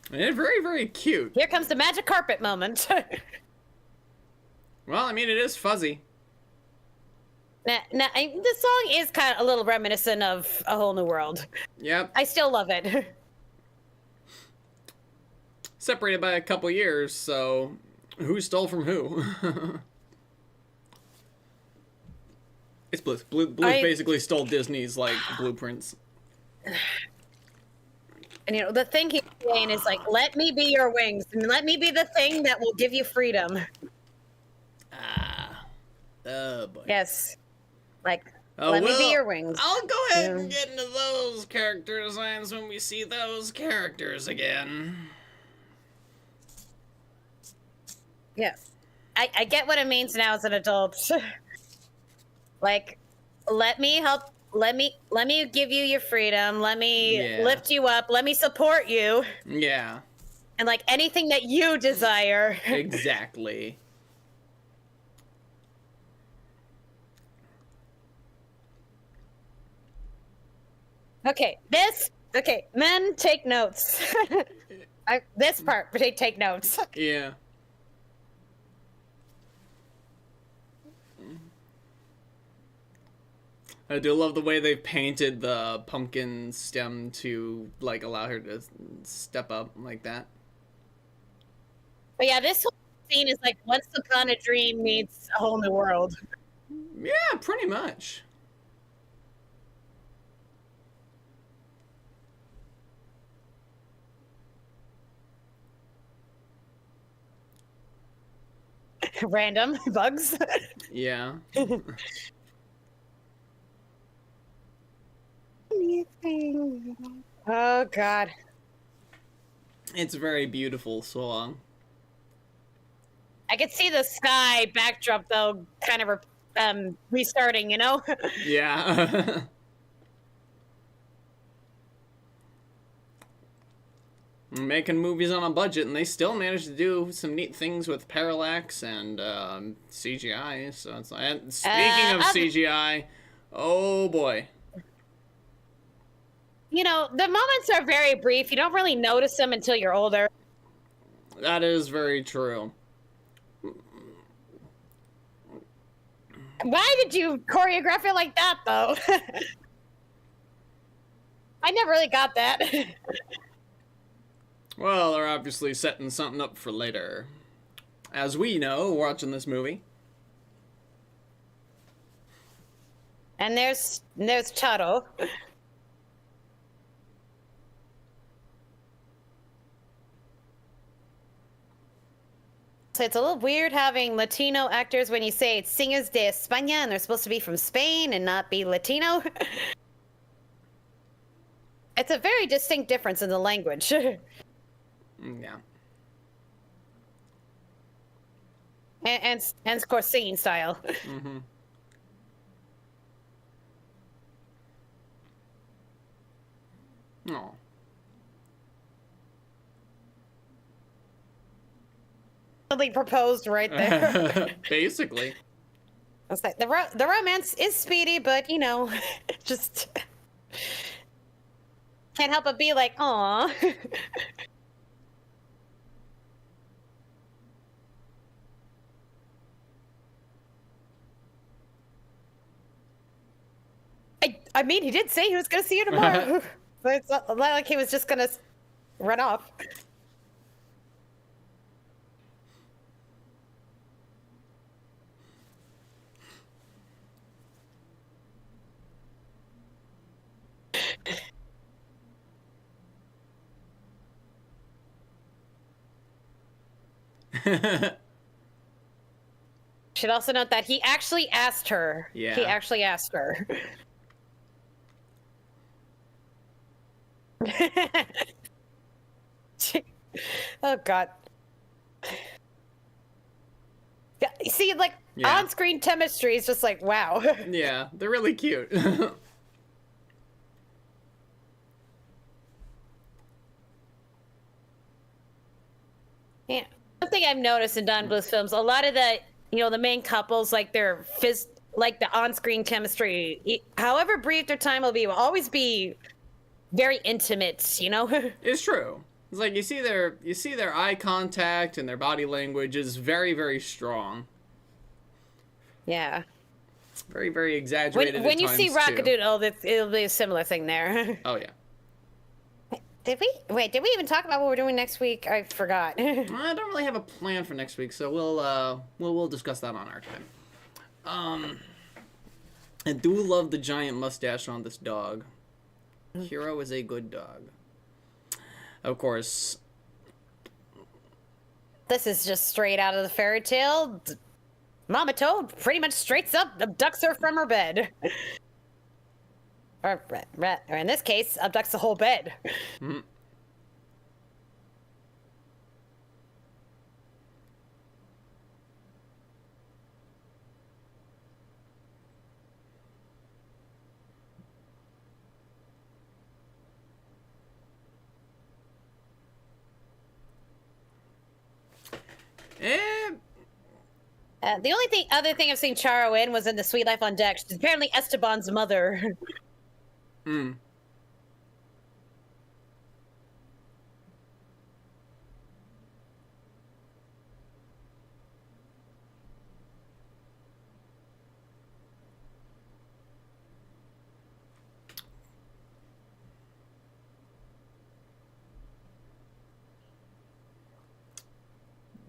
They're very, very cute. Here comes the magic carpet moment. Well, I mean, it is fuzzy. Now, the song is kind of a little reminiscent of A Whole New World. Yep. I still love it. Separated by a couple years, so who stole from who? It's Bluth. Bluth basically stole Disney's like blueprints. And you know, the thing he's saying is like, let me be your wings, and let me be the thing that will give you freedom. Oh boy. Yes. Like, let me be your wings. I'll go ahead and get into those character designs when we see those characters again. Yeah. I get what it means now as an adult. Like, let me give you your freedom. Let me lift you up. Let me support you. Yeah. And like anything that you desire. Exactly. Okay, men, take notes. This part, take notes. Yeah. I do love the way they've painted the pumpkin stem to, like, allow her to step up like that. But yeah, this whole scene is like Once Upon a Dream meets A Whole New World. Yeah, pretty much. Random bugs. Yeah. Oh God. It's a very beautiful song. I could see the sky backdrop though, kind of restarting, you know? Yeah. making movies on a budget, and they still managed to do some neat things with parallax and CGI. So it's and speaking of CGI, oh boy. You know, the moments are very brief. You don't really notice them until you're older. That is very true. Why did you choreograph it like that, though? I never really got that. Well, they're obviously setting something up for later. As we know, watching this movie. And there's Charo. So it's a little weird having Latino actors when you say it's singers de España and they're supposed to be from Spain and not be Latino. It's a very distinct difference in the language. Yeah. And of course, singing style. Mm-hmm. Oh. Totally proposed right there. Basically. I was like, the romance is speedy, but you know, just can't help but be like, aw. I mean, he did say he was going to see you tomorrow. So it's not like he was just going to run off. Should also note that he actually asked her. Yeah. He actually asked her. Oh God. Yeah, you see, like on-screen chemistry is just like wow. Yeah, they're really cute. Yeah. One thing I've noticed in Don Bluth's films, a lot of the, you know, the main couples, like their like the on-screen chemistry, however brief their time will be, will always be very intimate, you know? It's true. It's like you see their eye contact and their body language is very, very strong. Yeah. Very, very exaggerated. When you see Rockadoodle, it'll be a similar thing there. Oh yeah. Did we even talk about what we're doing next week? I forgot. I don't really have a plan for next week, so we'll discuss that on our time. I do love the giant mustache on this dog. Hero is a good dog. Of course. This is just straight out of the fairy tale. Mama Toad pretty much straight up abducts her from her bed. Or in this case, abducts the whole bed. Mm. The only other thing I've seen Charo in was in The Sweet Life on Deck. She's apparently Esteban's mother. Hmm.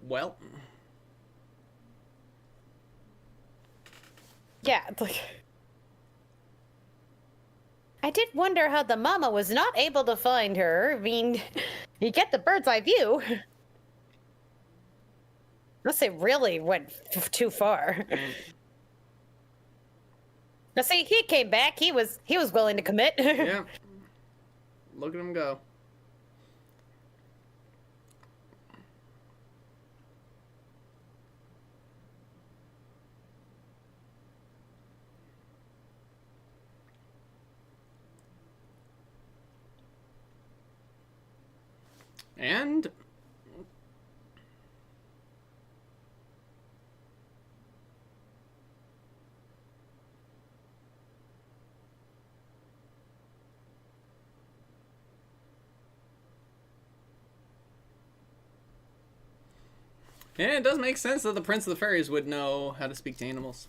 Well. Yeah, like... I did wonder how the mama was not able to find her. I mean, you get the bird's eye view. Unless they really went too far. Now see, he came back. He was willing to commit. Yeah. Look at him go. And yeah, it does make sense that the Prince of the Fairies would know how to speak to animals.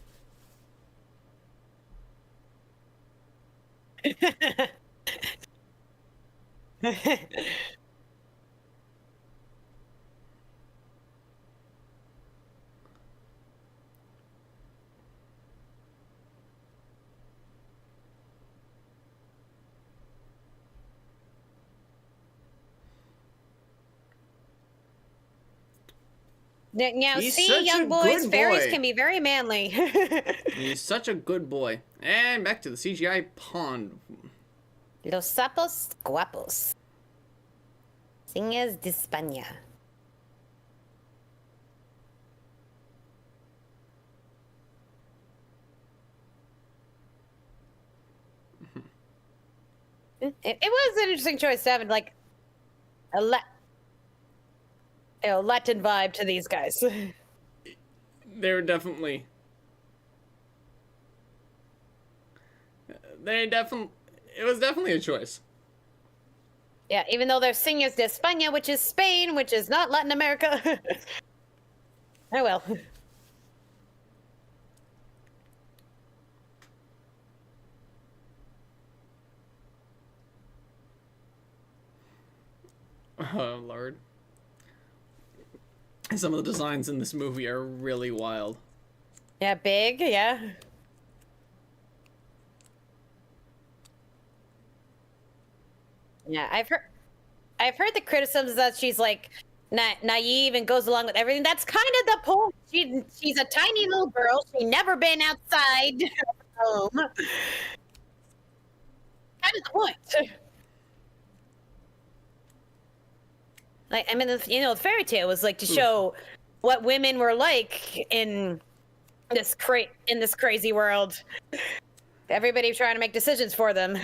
Now, He's see, such a young boys, good fairies boy. can be very manly. He's such a good boy. And back to the CGI pond. Los sapos guapos. Señas de España. It was an interesting choice to have like a Latin vibe to these guys. They're definitely. It was definitely a choice. Yeah, even though they're Señas de España, which is Spain, which is not Latin America. Oh well. Oh, Lord. Some of the designs in this movie are really wild. Yeah, big, yeah. Yeah, I've heard the criticisms that she's like naive and goes along with everything. That's kind of the point. She's a tiny little girl. She's never been outside home. Kind of the point. Like, I mean, the fairy tale was like to show what women were like in this crazy world. Everybody trying to make decisions for them.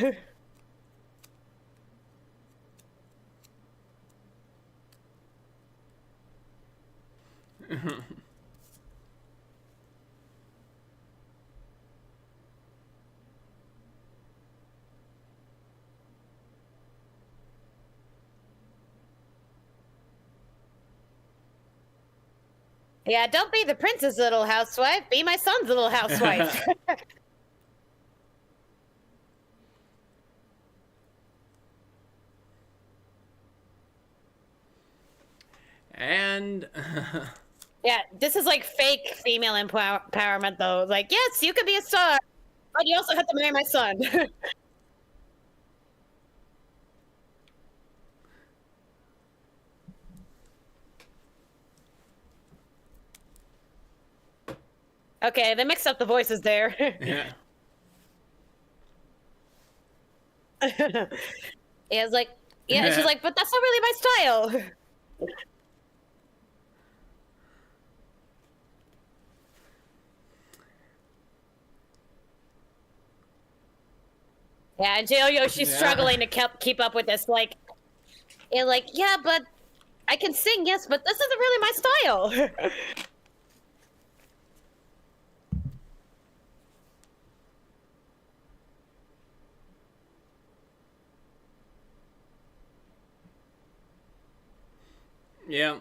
Yeah, don't be the prince's little housewife. Be my son's little housewife. And yeah, this is like fake female empowerment, though. Like, yes, you could be a star, but you also have to marry my son. Okay, they mixed up the voices there. yeah. Yeah, it's like, yeah, she's like, but that's not really my style. Yeah, and Jojo, she's struggling to keep up with this. Like, yeah, but I can sing, yes, but this isn't really my style. Yeah.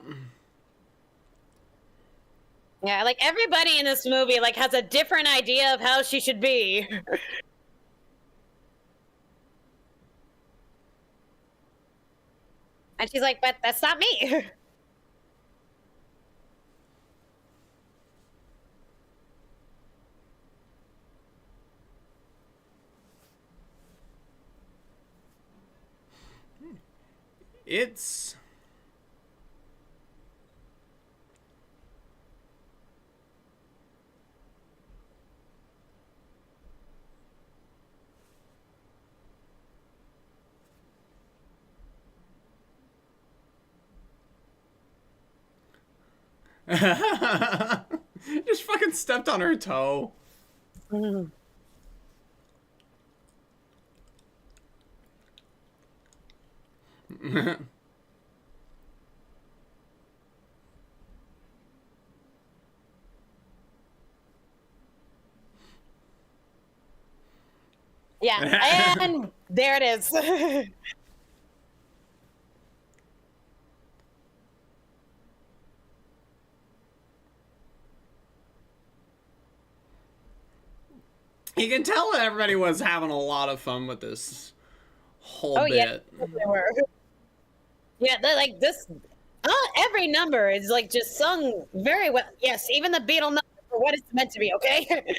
Yeah, like everybody in this movie like has a different idea of how she should be. And she's like, but that's not me. It's just fucking stepped on her toe. Yeah, and there it is. You can tell that everybody was having a lot of fun with this whole bit. Yeah, they were. Yeah, they're like this. Every number is like just sung very well. Yes, even the Beatle number for what it's meant to be. Okay.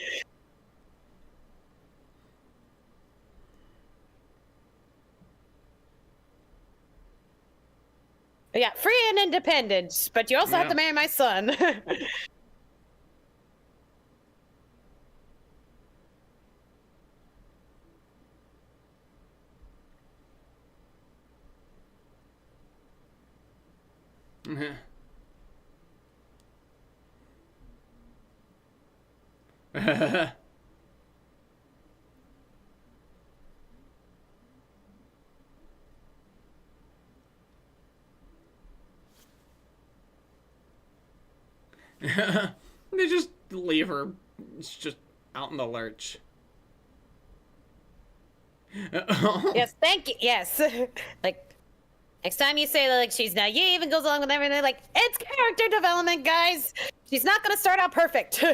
Yeah, free and independent, but you also have to marry my son. They just leave her. It's just out in the lurch. Yes, thank you. Yes. Like, next time you say that, like, she's naive and goes along with everything, like, it's character development, guys. She's not going to start out perfect.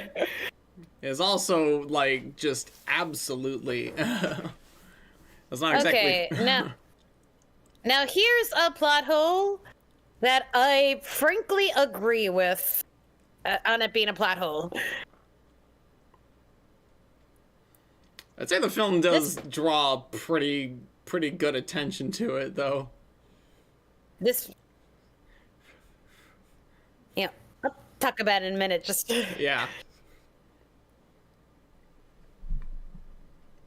Is also, like, just absolutely... That's not exactly... Okay, now here's a plot hole that I frankly agree with on it being a plot hole. I'd say the film does draw pretty good attention to it, though. Yeah, I'll talk about it in a minute, just... Yeah.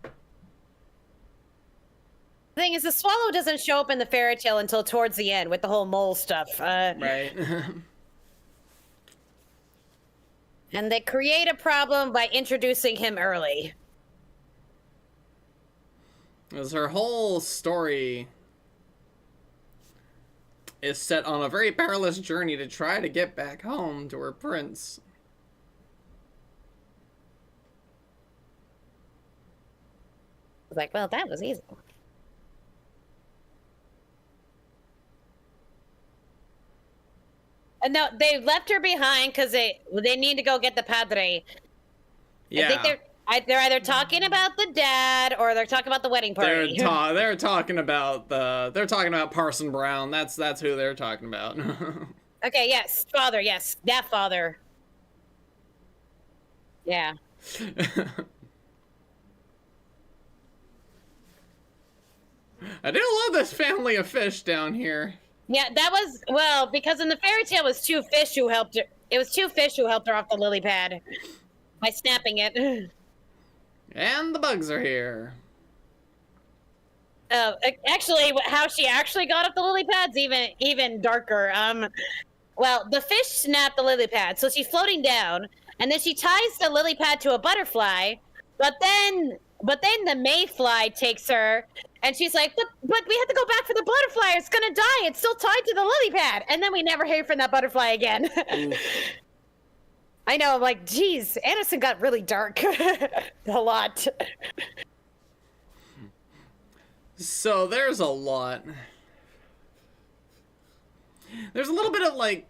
The thing is, the swallow doesn't show up in the fairy tale until towards the end with the whole mole stuff. Right. And they create a problem by introducing him early. Because her whole story is set on a very perilous journey to try to get back home to her prince. I was like, well, that was easy. No, they left her behind because they need to go get the padre. Yeah. I think they're either talking about the dad or they're talking about the wedding party. They're talking about Parson Brown. That's who they're talking about. Okay, yes, father, yes, that father. Yeah. I do love this family of fish down here. Yeah, that was, well, because in the fairy tale it was two fish who helped her. It was two fish who helped her off the lily pad by snapping it. And the bugs are here. Actually, how she actually got off the lily pad's even darker. Well, the fish snapped the lily pad, so she's floating down, and then she ties the lily pad to a butterfly, but then the mayfly takes her, and she's like, but we have to go back for the butterfly. It's gonna die. It's still tied to the lily pad. And then we never hear from that butterfly again. I know, I'm like, geez, Anderson got really dark. A lot. So there's a lot. There's a little bit of, like,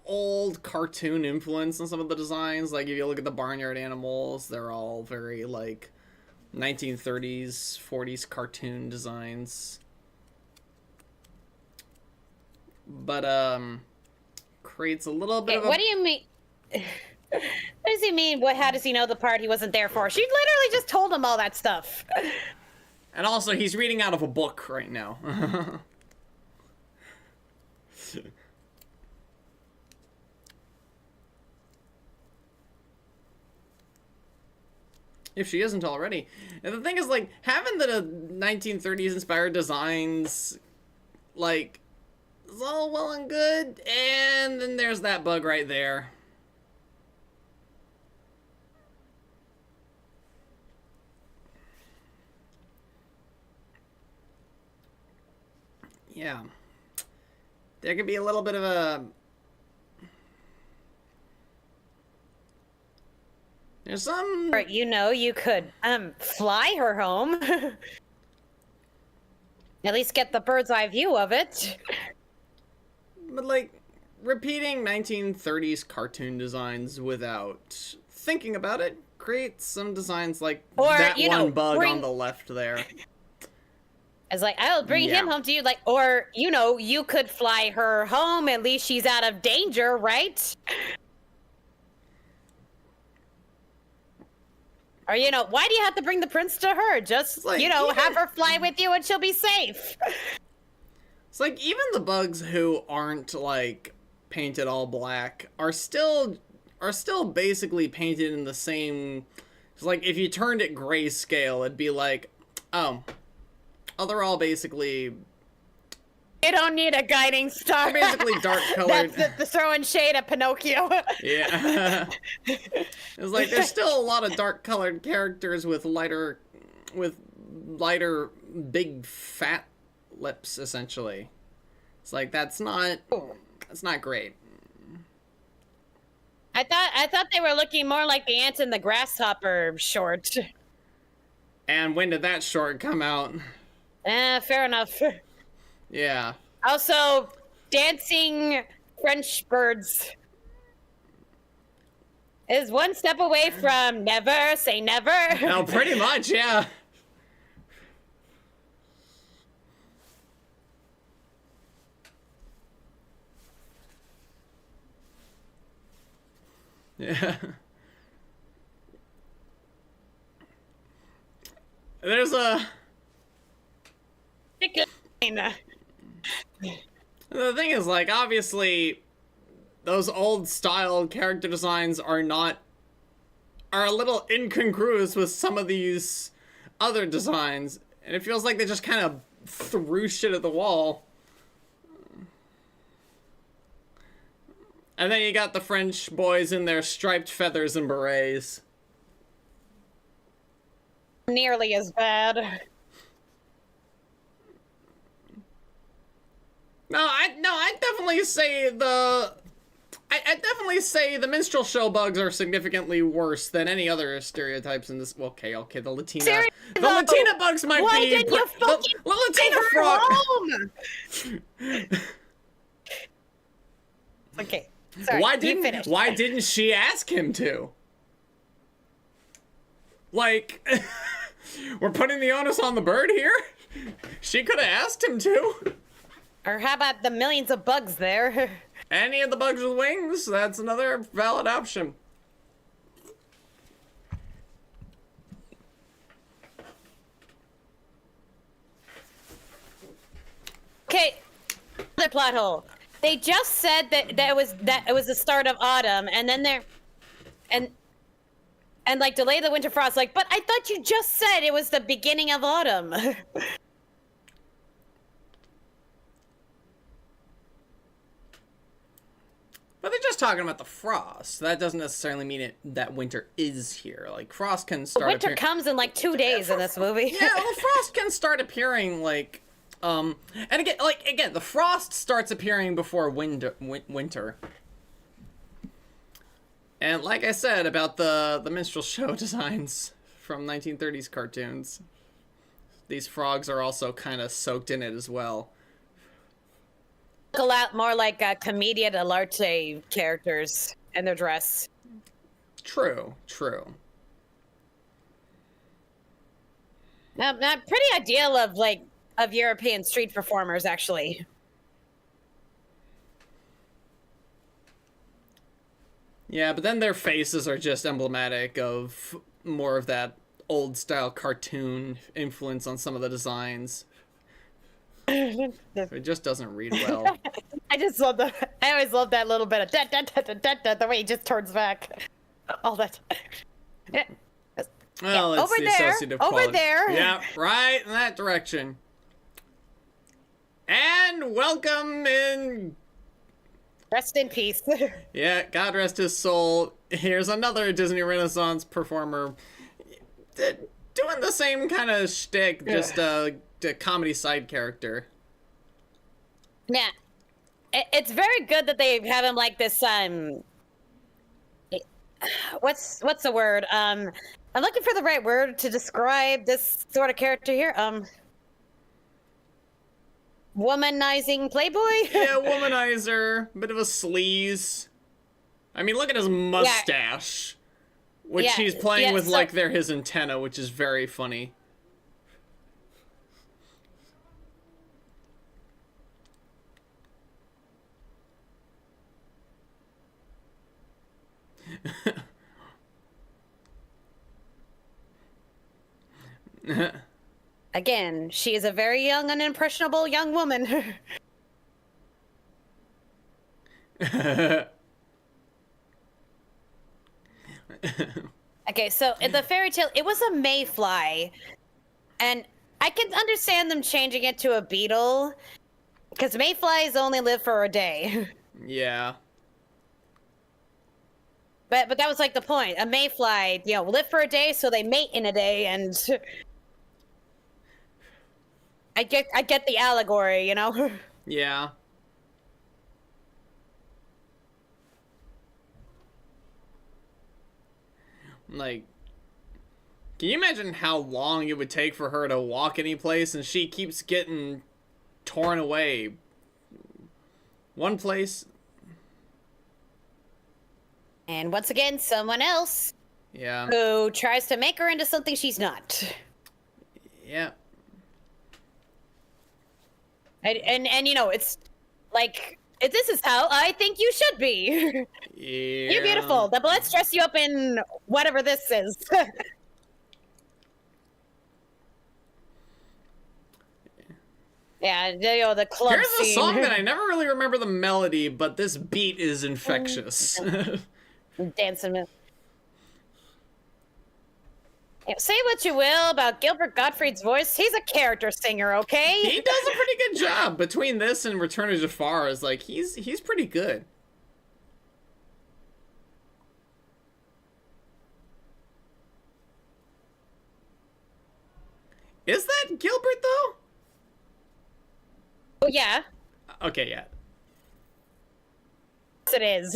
old cartoon influence in some of the designs. Like, if you look at the barnyard animals, they're all very, like, 1930s, 40s cartoon designs. But, creates a little bit of a... What do you mean? What does he mean? How does he know the part he wasn't there for? She literally just told him all that stuff. And also, he's reading out of a book right now. If she isn't already. And the thing is, like, having the 1930s inspired designs, like, is all well and good, and then there's that bug right there. Yeah. There could be a little bit of a... There's some... Or, you know, you could, fly her home. At least get the bird's eye view of it. But, like, repeating 1930s cartoon designs without thinking about it creates some designs like Or, that you one know, bug on the left there. It's like, I'll bring him home to you, like, or, you know, you could fly her home, at least she's out of danger, right? Or, you know, why do you have to bring the prince to her? Just, like, you know, even... have her fly with you and she'll be safe. It's like, even the bugs who aren't, like, painted all black are still basically painted in the same... It's like, if you turned it grayscale, it'd be like, oh, they're all basically... You don't need a guiding star. They're basically dark-colored. That's the throwing shade at Pinocchio. Yeah. It's like, there's still a lot of dark-colored characters with lighter, big, fat lips, essentially. It's like, that's not great. I thought they were looking more like the Ant and the Grasshopper short. And when did that short come out? Fair enough. Yeah. Also, dancing French birds is one step away from never say never. No, pretty much, yeah. Yeah. There's a... The thing is, like, obviously, those old style character designs are a little incongruous with some of these other designs, and it feels like they just kind of threw shit at the wall. And then you got the French boys in their striped feathers and berets. Nearly as bad. No, I definitely say the minstrel show bugs are significantly worse than any other stereotypes in this. Well, okay, the Latina. Seriously, the Latina bugs might why be. Didn't you fucking the Latina frog. home? Okay. Sorry, Why didn't she ask him to? Like, we're putting the onus on the bird here? She could have asked him to. Or how about the millions of bugs there? Any of the bugs with wings, that's another valid option. Okay, another plot hole. They just said that it was the start of autumn, and then and like delay the winter frost. Like, but I thought you just said it was the beginning of autumn. But they're just talking about the frost. That doesn't necessarily mean that winter is here. Like, frost can start winter comes in like 2 days in this movie. Yeah, well, frost can start appearing like, and again, the frost starts appearing before winter. And like I said about the minstrel show designs from 1930s cartoons, these frogs are also kind of soaked in it as well. Look a lot more like commedia dell'arte characters in their dress. True. Now, pretty ideal of European street performers, actually. Yeah, but then their faces are just emblematic of more of that old style cartoon influence on some of the designs. It just doesn't read well. I always love that little bit of the way he just turns back. All that. Yeah. Well, it's over the there. associative Over quality. there. Yeah, right in that direction. And welcome in. Rest in peace. Yeah, God rest his soul. Here's another Disney Renaissance performer doing the same kind of shtick, just a comedy side character. Yeah. It's very good that they have him like this, what's the word? I'm looking for the right word to describe this sort of character here. Womanizing playboy? Yeah, womanizer, bit of a sleaze. I mean, look at his mustache, which he's playing with like they're his antenna, which is very funny. Again, she is a very young and impressionable young woman. Okay, so in the fairy tale, it was a mayfly, and I can understand them changing it to a beetle, because mayflies only live for a day. Yeah. But that was like the point. A mayfly, you know, live for a day, so they mate in a day, and I get the allegory, you know. Yeah. Like, can you imagine how long it would take for her to walk any place, and she keeps getting torn away? One place. And once again, someone else. Yeah. Who tries to make her into something she's not. Yeah. And you know, it's like, this is how I think you should be. Yeah. You're beautiful. But let's dress you up in whatever this is. Yeah, you know, the club Here's scene. a song that I never really remember the melody, but this beat is infectious. Dancing with. Yeah, say what you will about Gilbert Gottfried's voice, he's a character singer, okay? He does a pretty good job. Between this and Return of Jafar, is like he's pretty good. Is that Gilbert though? Oh yeah. Okay, yeah. Yes, it is.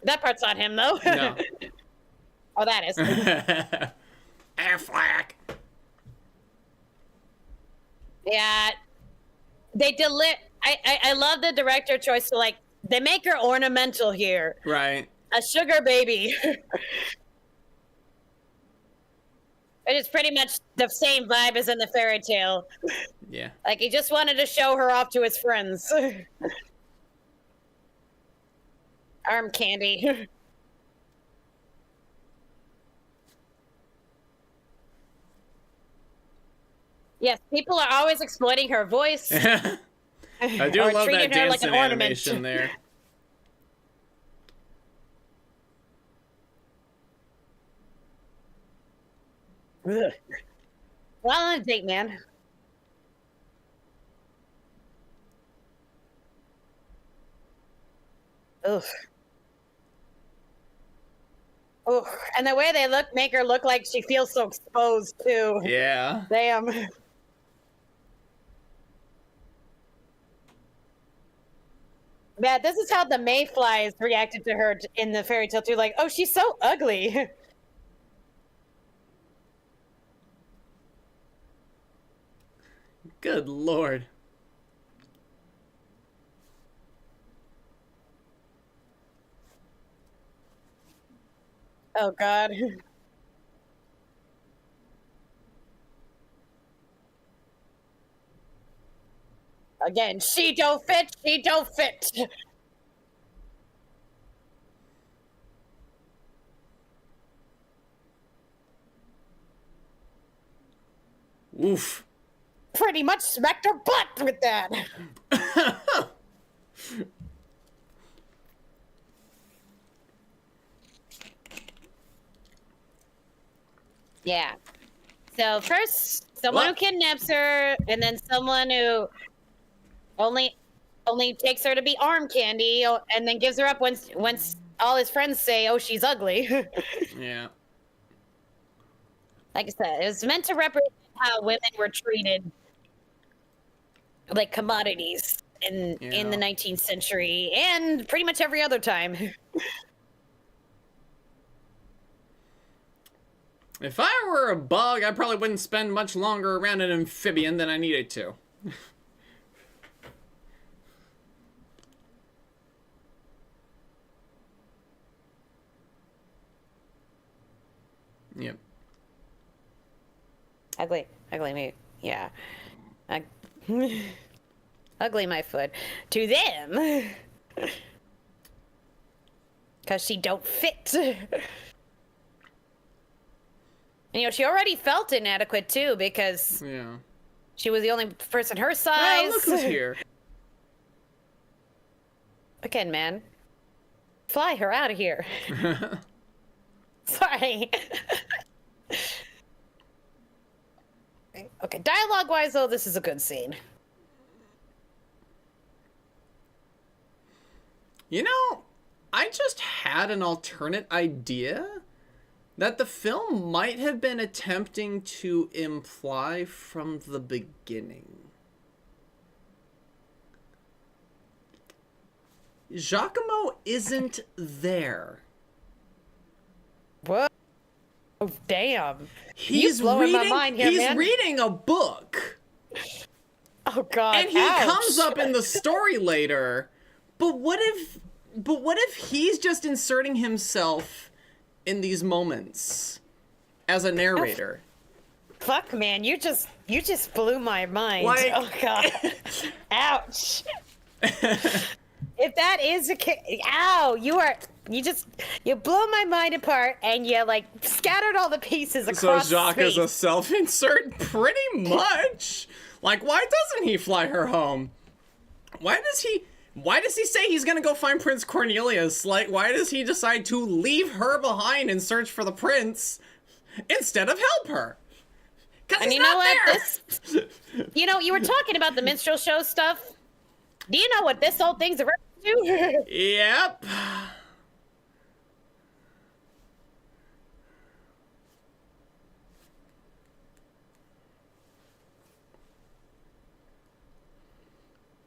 That part's not him though. No. Oh, that is. Affleck. Yeah. I love the director choice to, like, they make her ornamental here. Right. A sugar baby. It is pretty much the same vibe as in the fairy tale. Yeah. Like, he just wanted to show her off to his friends. Arm candy. Yes, people are always exploiting her voice. I do or love treating that her like dancing an ornament. animation there. Ugh. Well, on a date, man. Ugh. Ugh. And the way they make her look like she feels so exposed too. Yeah. Damn. Yeah, this is how the mayflies reacted to her in the fairy tale too. Like, oh, she's so ugly. Good lord. Oh god. Again, she don't fit, she don't fit. Oof. Pretty much smacked her butt with that. Yeah. So first, someone who kidnaps her, and then someone who only takes her to be arm candy, and then gives her up once all his friends say, "Oh, she's ugly." Yeah. Like I said, it was meant to represent how women were treated like commodities. in the 19th century and pretty much every other time. If I were a bug, I probably wouldn't spend much longer around an amphibian than I needed to. Yep. Ugly me. Yeah. Ugly my foot. To them. Because she don't fit. You know, she already felt inadequate, too, because she was the only person her size. Oh, look who's here. Again, man. Fly her out of here. Sorry. Okay, dialogue-wise, though, this is a good scene. You know, I just had an alternate idea that the film might have been attempting to imply from the beginning. Giacomo isn't there. What? Oh, damn. He's blowing reading, my mind here, man. reading a book. Oh, God. And he comes up in the story later. But what if he's just inserting himself in these moments as a narrator? Fuck, man, you just blew my mind. Like... Oh, God. Ouch. If that is ow, you blow my mind apart and you like scattered all the pieces across So Jacques space. is a self-insert pretty much. Like, why doesn't he fly her home? Why does he say he's gonna go find Prince Cornelius? Like, why does he decide to leave her behind and search for the prince instead of help her? Because he's not there. You know, you were talking about the minstrel show stuff. Do you know what this whole thing's a reference to? Yep.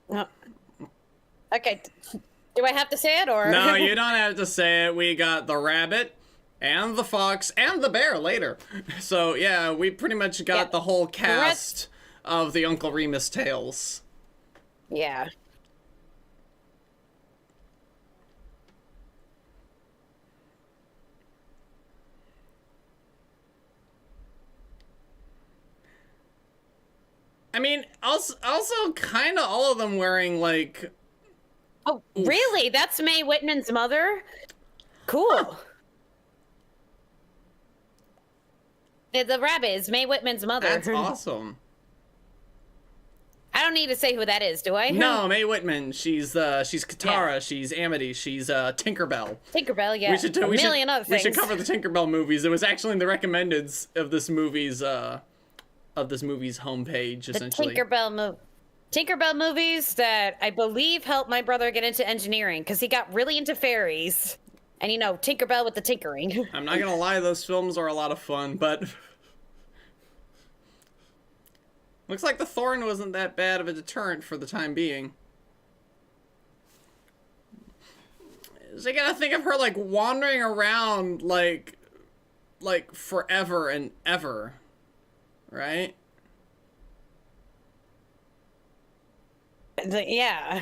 No. Okay. Do I have to say it, or? No, you don't have to say it. We got the rabbit and the fox and the bear later. So, yeah, we pretty much got the whole cast of the Uncle Remus tales. Yeah. I mean, also kind of all of them wearing, like... Oh, really? That's Mae Whitman's mother? Cool. Huh. The rabbit is Mae Whitman's mother. That's awesome. I don't need to say who that is, do I? No, Mae Whitman. She's Katara. Yeah. She's Amity. She's Tinkerbell. Tinkerbell, yeah. A million other things. We should cover the Tinkerbell movies. It was actually in the recommendeds of this movie's homepage, essentially. The Tinkerbell movies that I believe helped my brother get into engineering because he got really into fairies. And, you know, Tinkerbell with the tinkering. I'm not gonna lie, those films are a lot of fun, but... Looks like the thorn wasn't that bad of a deterrent for the time being. So you gotta think of her, like, wandering around, like forever and ever. Right? Yeah.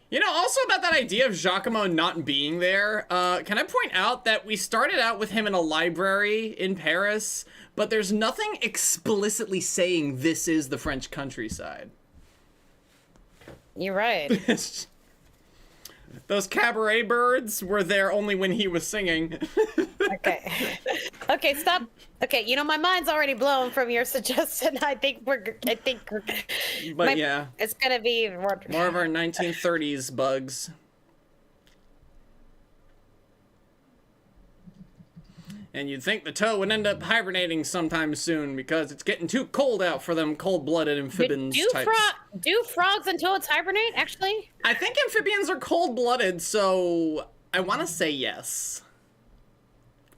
You know, also about that idea of Giacomo not being there, can I point out that we started out with him in a library in Paris, but there's nothing explicitly saying this is the French countryside. You're right. Those cabaret birds were there only when he was singing. Okay. Okay, stop. Okay, you know, my mind's already blown from your suggestion. I think But yeah. It's gonna be more of our 1930s bugs. And you'd think the toe would end up hibernating sometime soon because it's getting too cold out for them cold-blooded amphibians types. Do frogs and toads hibernate, actually? I think amphibians are cold-blooded, so I want to say yes.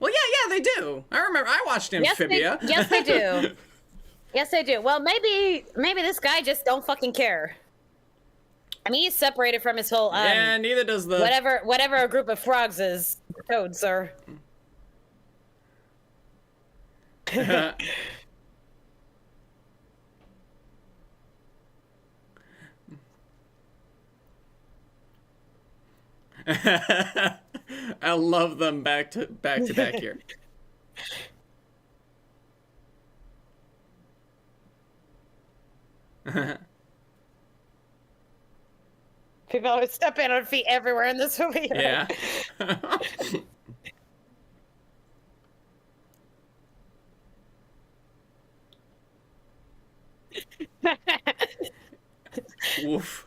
Well, yeah, they do. I remember I watched Amphibia. Yes, they do. Yes, they do. Well, maybe this guy just don't fucking care. I mean, he's separated from his whole yeah, neither does the whatever a group of frogs is. Toads, sir. I love them back to back here. People always step in on feet everywhere in this movie. Yeah. Woof.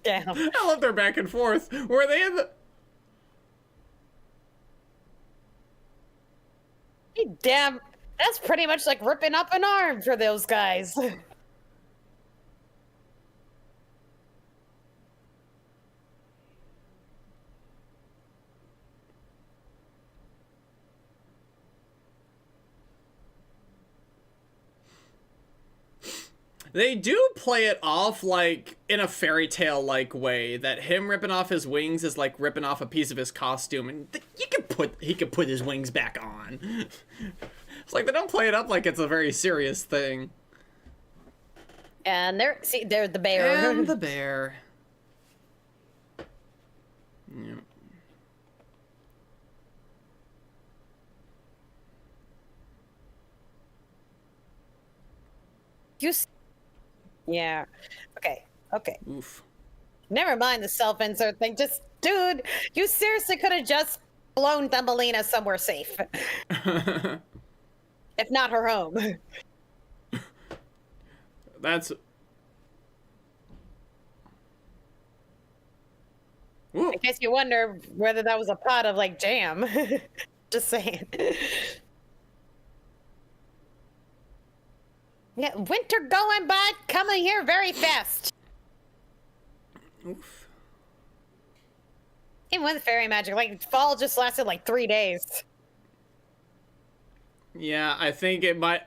Damn. I love their back and forth. Were they in the... Damn. That's pretty much like ripping up an arm for those guys. They do play it off like in a fairy tale like way that him ripping off his wings is like ripping off a piece of his costume, and he could put his wings back on. It's like they don't play it up like it's a very serious thing. And they're the bear. And the bear. Yeah. Yeah. Okay. Oof. Never mind the self-insert thing. Just, dude, you seriously could have just blown Thumbelina somewhere safe. If not her home. That's... Ooh. In case you wonder whether that was a pot of, like, jam. Just saying. Yeah, winter going by, coming here very fast. Oof. Even with fairy magic, like, fall just lasted, like, 3 days. Yeah, I think it might...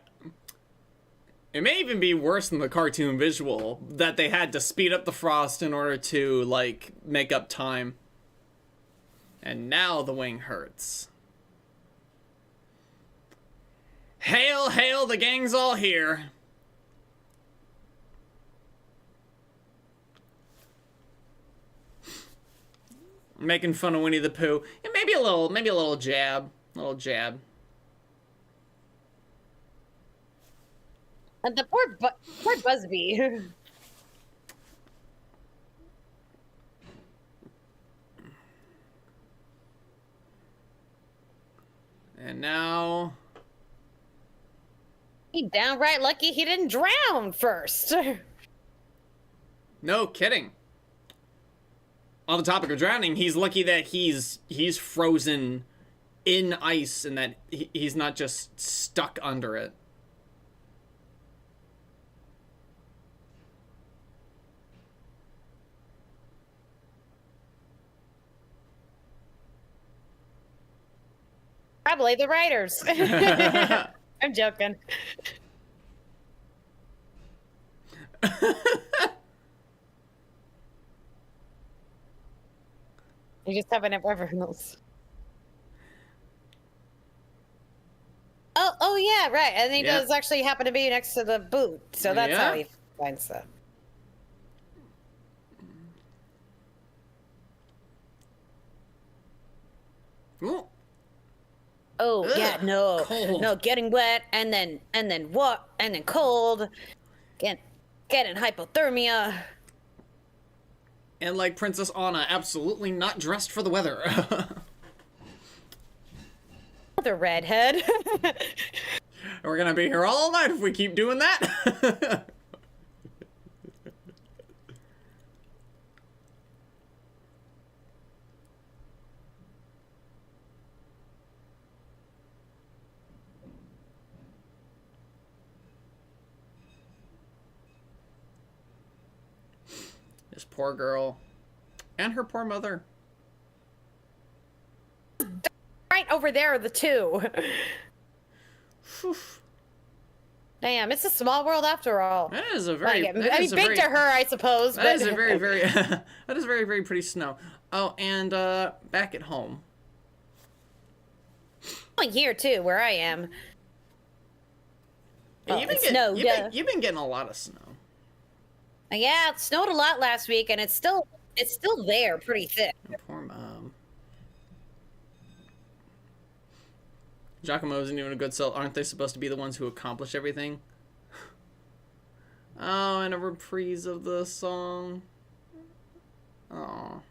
It may even be worse than the cartoon visual, that they had to speed up the frost in order to, like, make up time. And now the wing hurts. Hail, hail, the gang's all here. Making fun of Winnie the Pooh. And maybe a little jab. A little jab. And the poor Busby. And now... He downright lucky he didn't drown first. No kidding. On the topic of drowning, he's lucky that he's frozen in ice and that he's not just stuck under it. Probably the writers. I'm joking. You just haven't ever knows. Oh yeah, right. And he does actually happen to be next to the boot, so that's how he finds stuff. Ooh. Oh, Ugh, yeah, no. cold. No, getting wet and then what? And then cold. Getting hypothermia. And like Princess Anna, absolutely not dressed for the weather. The redhead. We're gonna be here all night if we keep doing that. This poor girl. And her poor mother. Right over there are the two. Damn, it's a small world after all. That is a very... Like, I mean, big to her, I suppose. That but... is a very, very... that is very, very pretty snow. Oh, and back at home. Here, too, where I am. Well, you've been getting a lot of snow. Yeah, it snowed a lot last week, and it's still there, pretty thick. Poor mom. Giacomo isn't even a good sell. Aren't they supposed to be the ones who accomplish everything? Oh, and a reprise of the song. Oh.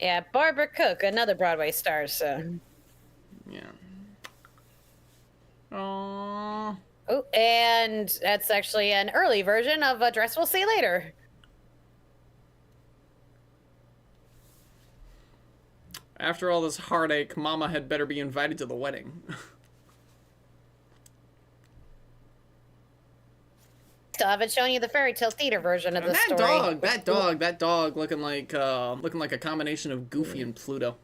Yeah, Barbara Cook, another Broadway star, so. Yeah. Aww. Oh, and that's actually an early version of A Dress We'll See Later. After all this heartache, Mama had better be invited to the wedding. Still haven't shown you the fairy tale theater version of the story. That dog looking like a combination of Goofy and Pluto.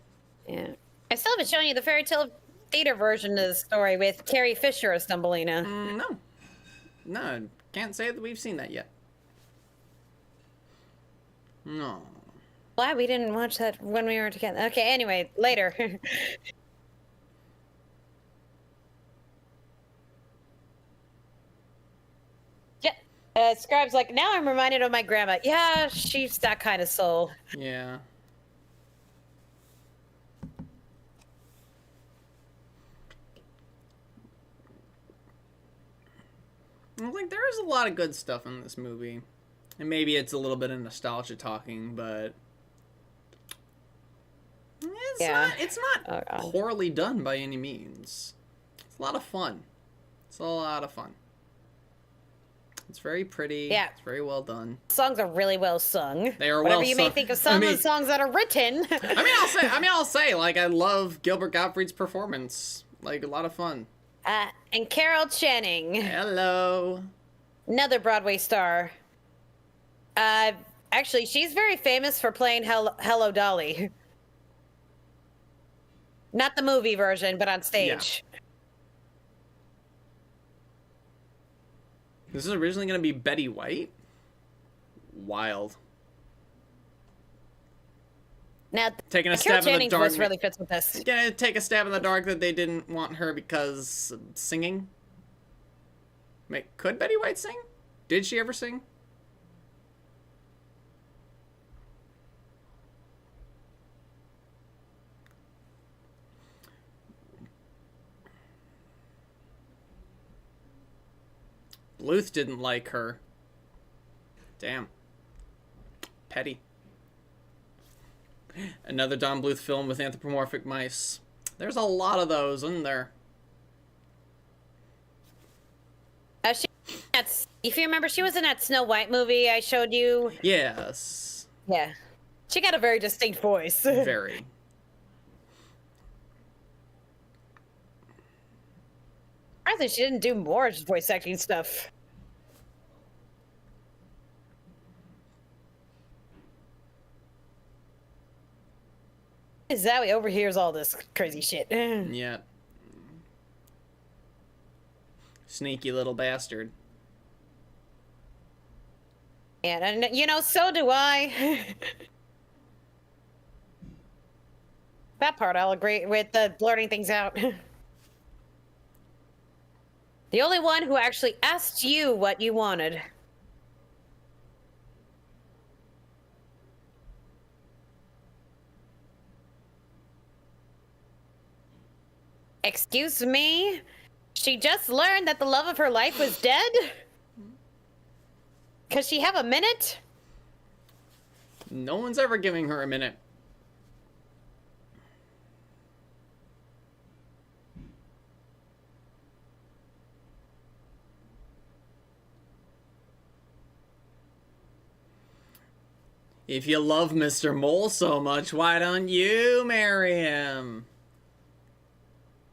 Yeah. I still haven't shown you the fairy tale theater version of the story with Carrie Fisher as Thumbelina. No, can't say that we've seen that yet. No. Why we didn't watch that when we were together? Okay, anyway, later. Yeah, Scribe's like, now I'm reminded of my grandma. Yeah, she's that kind of soul. Yeah. I think there is a lot of good stuff in this movie. And maybe it's a little bit of nostalgia talking, but it's not poorly done by any means. It's a lot of fun. It's a lot of fun. It's very pretty. Yeah. It's very well done. Songs are really well sung. They are Whatever well you sung. may think of some of the songs that are written. I'll say, like, I love Gilbert Gottfried's performance. Like, a lot of fun. And Carol Channing. Hello. Another Broadway star. Actually, she's very famous for playing Hello Dolly. Not the movie version, but on stage. Yeah. This is originally going to be Betty White? Wild. Now, taking a Carol stab in the Channing's dark. voice really fits with this. Gonna take a stab in the dark that they didn't want her because singing. Could Betty White sing? Did she ever sing? Bluth didn't like her. Damn. Petty. Another Don Bluth film with anthropomorphic mice. There's a lot of those, isn't there? If you remember, she was in that Snow White movie I showed you. Yes. Yeah. She got a very distinct voice. Very. I think she didn't do more voice acting stuff. Zowie overhears all this crazy shit. Yeah. Sneaky little bastard. And you know, so do I. That part I'll agree with, the blurting things out. The only one who actually asked you what you wanted. Excuse me? She just learned that the love of her life was dead? Could she have a minute? No one's ever giving her a minute. If you love Mr. Mole so much, why don't you marry him?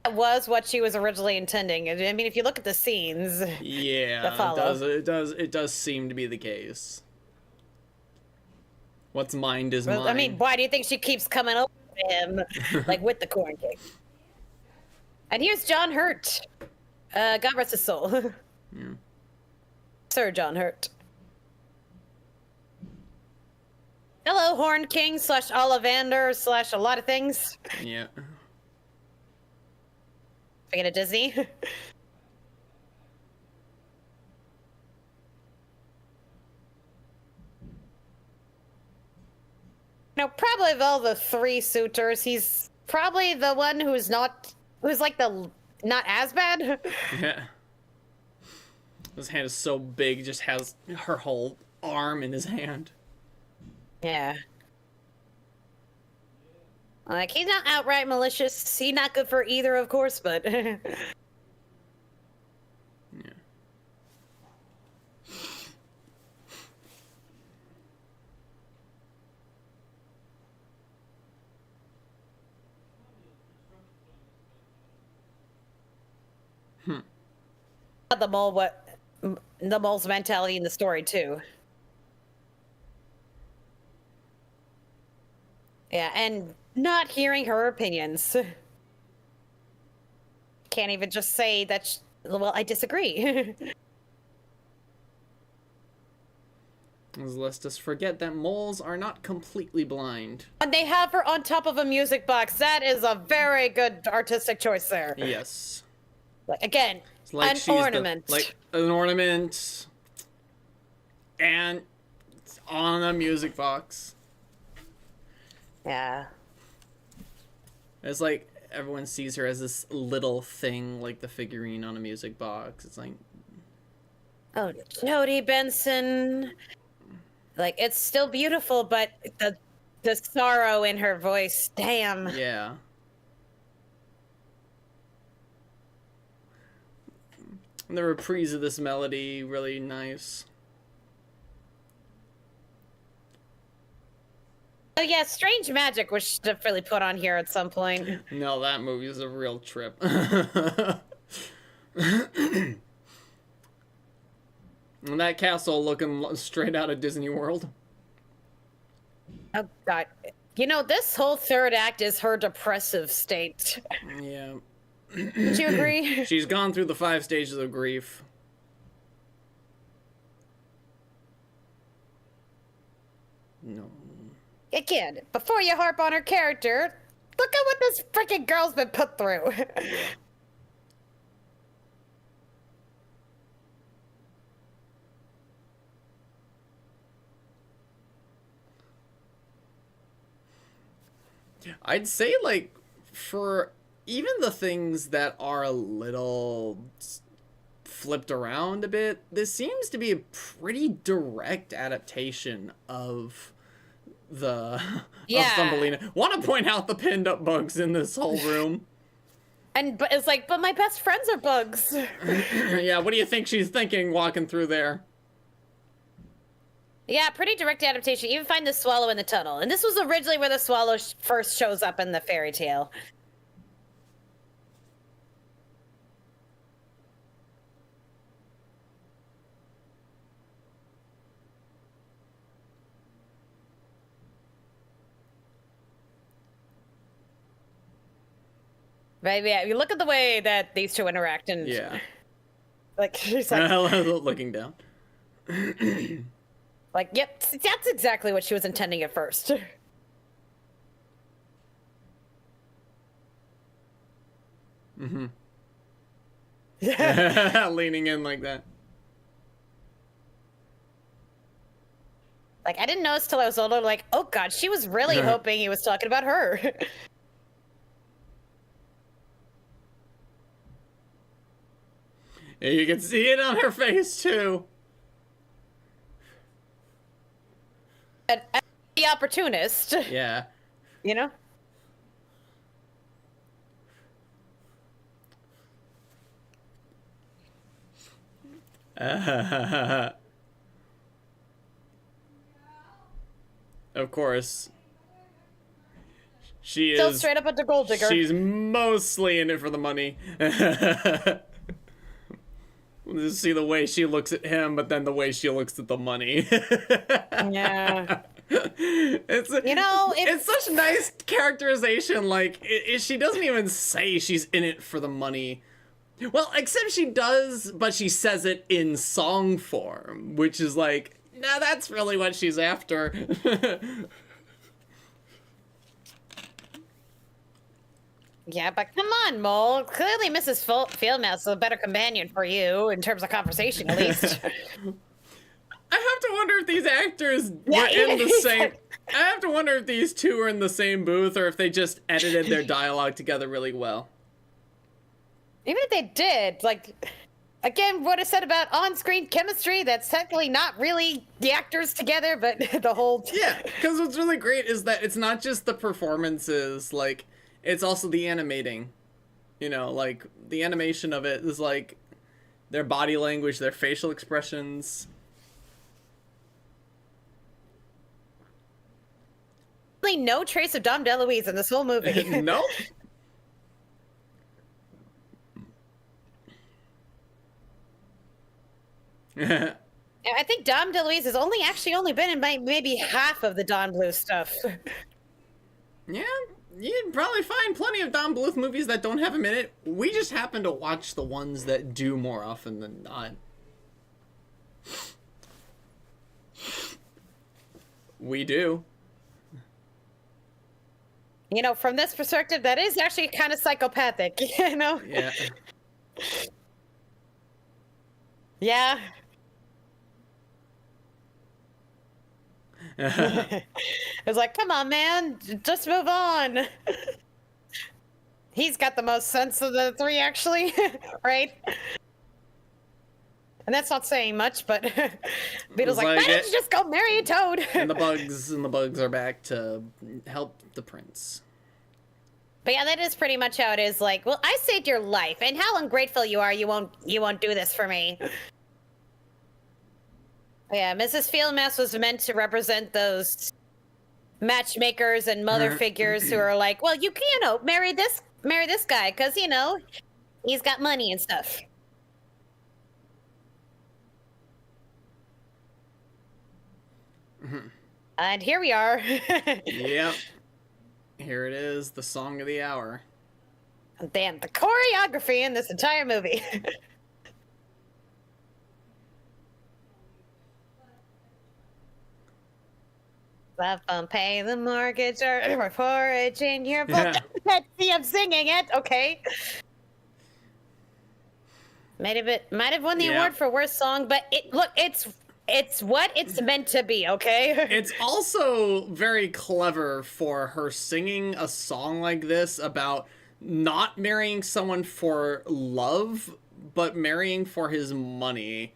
That was what she was originally intending. I mean, if you look at the scenes, Yeah, that follow. it does seem to be the case. What's mind is mine. I mean, why do you think she keeps coming over to him, like with the corn cake? And here's John Hurt. God rest his soul. Yeah. Sir John Hurt. Hello, Horn King / Ollivander / a lot of things. Yeah. Speaking of Disney. Probably of all the 3 suitors, he's probably the one who's like the not as bad. Yeah. His hand is so big, just has her whole arm in his hand. Yeah. Like, he's not outright malicious. He's not good for either, of course, but... Yeah. The mole's mentality in the story, too. Yeah, and not hearing her opinions. Can't even just say that, well, I disagree. Let's just forget that moles are not completely blind. And they have her on top of a music box. That is a very good artistic choice there. Yes. Like, again, It's like an ornament. like an ornament. And it's on a music box. Yeah. It's like everyone sees her as this little thing, like the figurine on a music box. It's like... Oh, Jodie Benson. Like, it's still beautiful, but the sorrow in her voice, damn. Yeah. And the reprise of this melody, really nice. Oh yeah, Strange Magic was definitely put on here at some point. No, that movie is a real trip. And that castle looking straight out of Disney World. Oh god. You know, this whole third act is her depressive state. Yeah. Would you agree? She's gone through the 5 stages of grief. No. Again, before you harp on her character, look at what this freaking girl's been put through. I'd say, like, for even the things that are a little flipped around a bit, this seems to be a pretty direct adaptation of of Thumbelina. Want to point out the pinned up bugs in this whole room. But it's like, but my best friends are bugs. Yeah, what do you think she's thinking walking through there? Yeah, pretty direct adaptation. Even find the swallow in the tunnel. And this was originally where the swallow first shows up in the fairy tale. Right, yeah, you look at the way that these two interact and... Yeah. Like, she's like... Looking down. Like, yep, that's exactly what she was intending at first. Mm-hmm. Leaning in like that. Like, I didn't notice till I was older, like, oh god, she was really hoping he was talking about her. Yeah, you can see it on her face, too. And the opportunist. Yeah. You know? Of course. She Still is straight up a gold digger. She's mostly in it for the money. Just see the way she looks at him, but then the way she looks at the money. Yeah. It's such nice characterization. Like, she doesn't even say she's in it for the money. Well, except she does, but she says it in song form, which is like, nah, that's really what she's after. Yeah, but come on, Mole. Clearly Mrs. Fieldmouse is a better companion for you, in terms of conversation, at least. I have to wonder if these actors were in the same... I have to wonder if these two were in the same booth, or if they just edited their dialogue together really well. Even if they did, like... Again, what I said about on-screen chemistry, that's technically not really the actors together, but the whole... Yeah, because what's really great is that it's not just the performances, like... It's also the animating, like, the animation of it is, like, their body language, their facial expressions. No trace of Dom DeLuise in this whole movie. Nope. I think Dom DeLuise has only been in maybe half of the Don Bluth stuff. Yeah. You'd probably find plenty of Don Bluth movies that don't have him in it. We just happen to watch the ones that do more often than not. We do. From this perspective, that is actually kind of psychopathic, Yeah. Yeah. It's like, come on, man, just move on. He's got the most sense of the three, actually, right? And that's not saying much, but Beetle's like, why don't you just go marry a toad? And the bugs are back to help the prince. But yeah, that is pretty much how it is. Like, well, I saved your life, and how ungrateful you are. You won't do this for me. Yeah, Mrs. Fieldmouse was meant to represent those matchmakers and mother figures who are like, well, you can, marry this guy, because, he's got money and stuff. And here we are. Yep. Here it is, the song of the hour. Damn, the choreography in this entire movie. Love and pay the mortgage or porridge in your book. See, I'm singing it. Okay. Might have won the award for worst song, but it's what it's meant to be. Okay. It's also very clever for her singing a song like this about not marrying someone for love, but marrying for his money.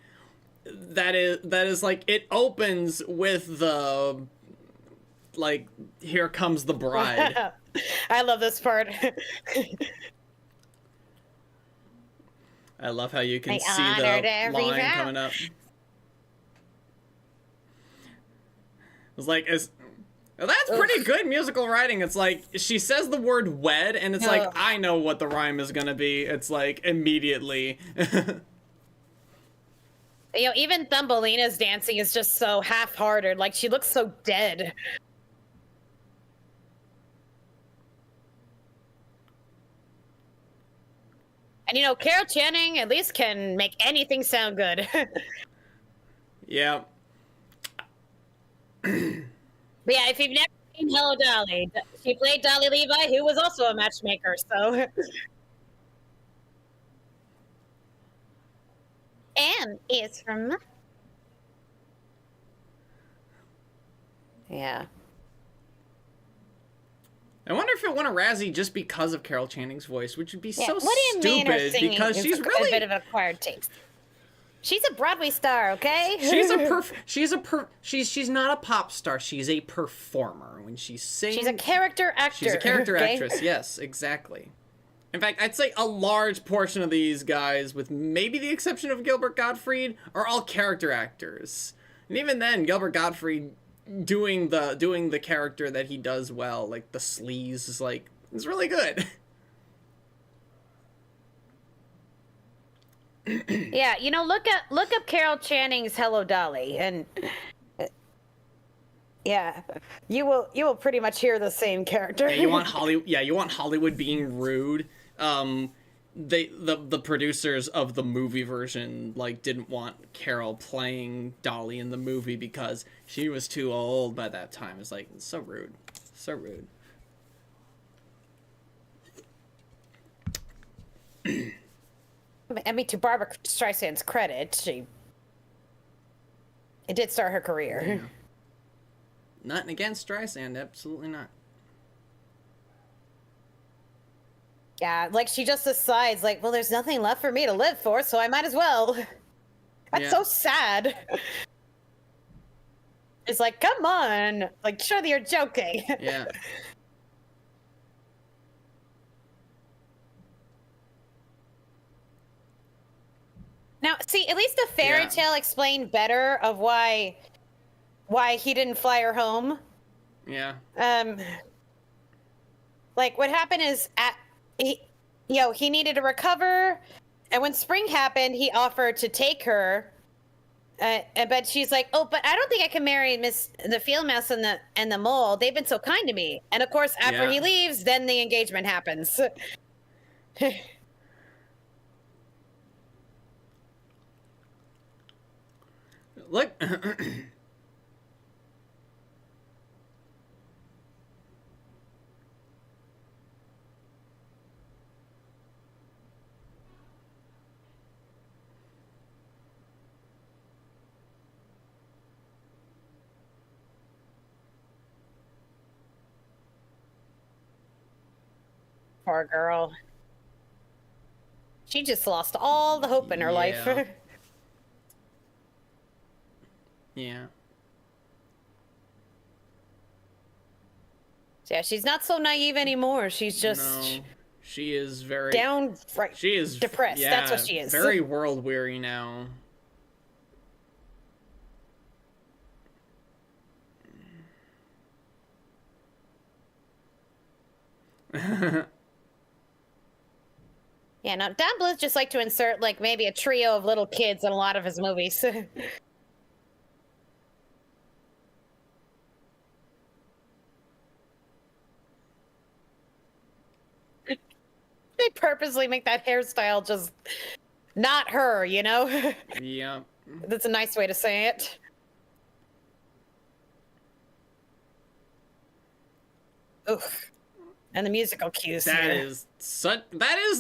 That is like, it opens with the, like, here comes the bride. I love this part. I love how you can see the line coming up. It's like, that's pretty good musical writing. It's like, she says the word wed, and it's like, I know what the rhyme is gonna be. It's like, immediately. Even Thumbelina's dancing is just so half-hearted. Like, she looks so dead. And Carol Channing at least can make anything sound good. Yeah. But yeah, if you've never seen Hello Dolly, she played Dolly Levi, who was also a matchmaker, so. Anne is from. Yeah. I wonder if it won a Razzie just because of Carol Channing's voice, which would be so what do you mean her stupid singing because is she's a really bit of an acquired taste. She's a Broadway star, okay? She's not a pop star. She's a performer. When she sings, she's a character actor. She's a character actress. Yes, exactly. In fact, I'd say a large portion of these guys, with maybe the exception of Gilbert Gottfried, are all character actors. And even then, Gilbert Gottfried doing the character that he does well, like the sleaze, is like, it's really good. Yeah, you know, look up Carol Channing's Hello Dolly, and yeah, you will pretty much hear the same character. Yeah, you want Hollywood being rude. The producers of the movie version like didn't want Carol playing Dolly in the movie because she was too old by that time. It's like, it's so rude. So rude. I mean, to Barbara Streisand's credit, it did start her career. Yeah. Nothing against Streisand, absolutely not. Yeah, like she just decides, like, well, there's nothing left for me to live for, so I might as well. That's so sad. It's like, come on, like, surely you're joking. Yeah. Now, see, at least the fairy tale explained better of why he didn't fly her home. Yeah. Like what happened is he needed to recover, and when spring happened, he offered to take her. But she's like, oh, but I don't think I can marry the field mouse and the mole. They've been so kind to me. And of course, after he leaves, then the engagement happens. Look. Poor girl. She just lost all the hope in her life. Yeah. Yeah, she's not so naive anymore. She's just... No, she is very... downright she is depressed. Yeah, that's what she is. Very world-weary now. Yeah, now Don Bluth just like to insert, like, maybe a trio of little kids in a lot of his movies. They purposely make that hairstyle just not her, you know? Yeah. That's a nice way to say it. Oof. And the musical cues. That is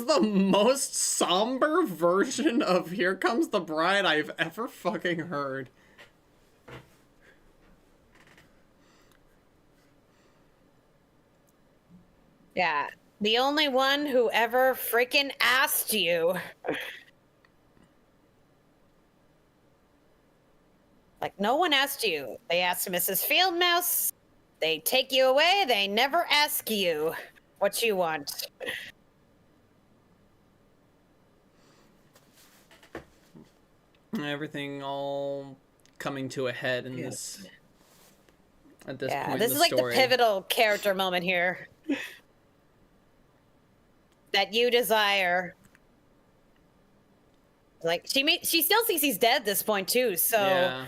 the most somber version of Here Comes the Bride I've ever fucking heard. Yeah. The only one who ever freaking asked you. Like, no one asked you. They asked Mrs. Fieldmouse. They take you away. They never ask you what you want. Everything all coming to a head in this... At this point in the story. This is like the pivotal character moment here. That you desire. Like, she still thinks he's dead at this point, too, so...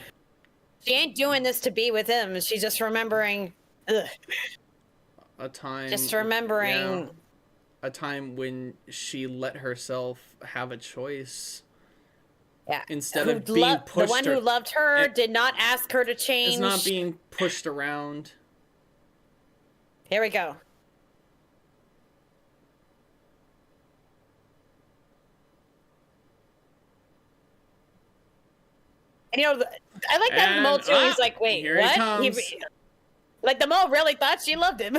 She ain't doing this to be with him. She's just remembering... Ugh. A time... Just remembering... Yeah, a time when she let herself have a choice. Yeah. Instead of being pushed... The one who loved her did not ask her to change. It's not being pushed around. Here we go. And, you know, I like that mole, too. He's like, wait, here what? He comes. Like, the mole really thought she loved him.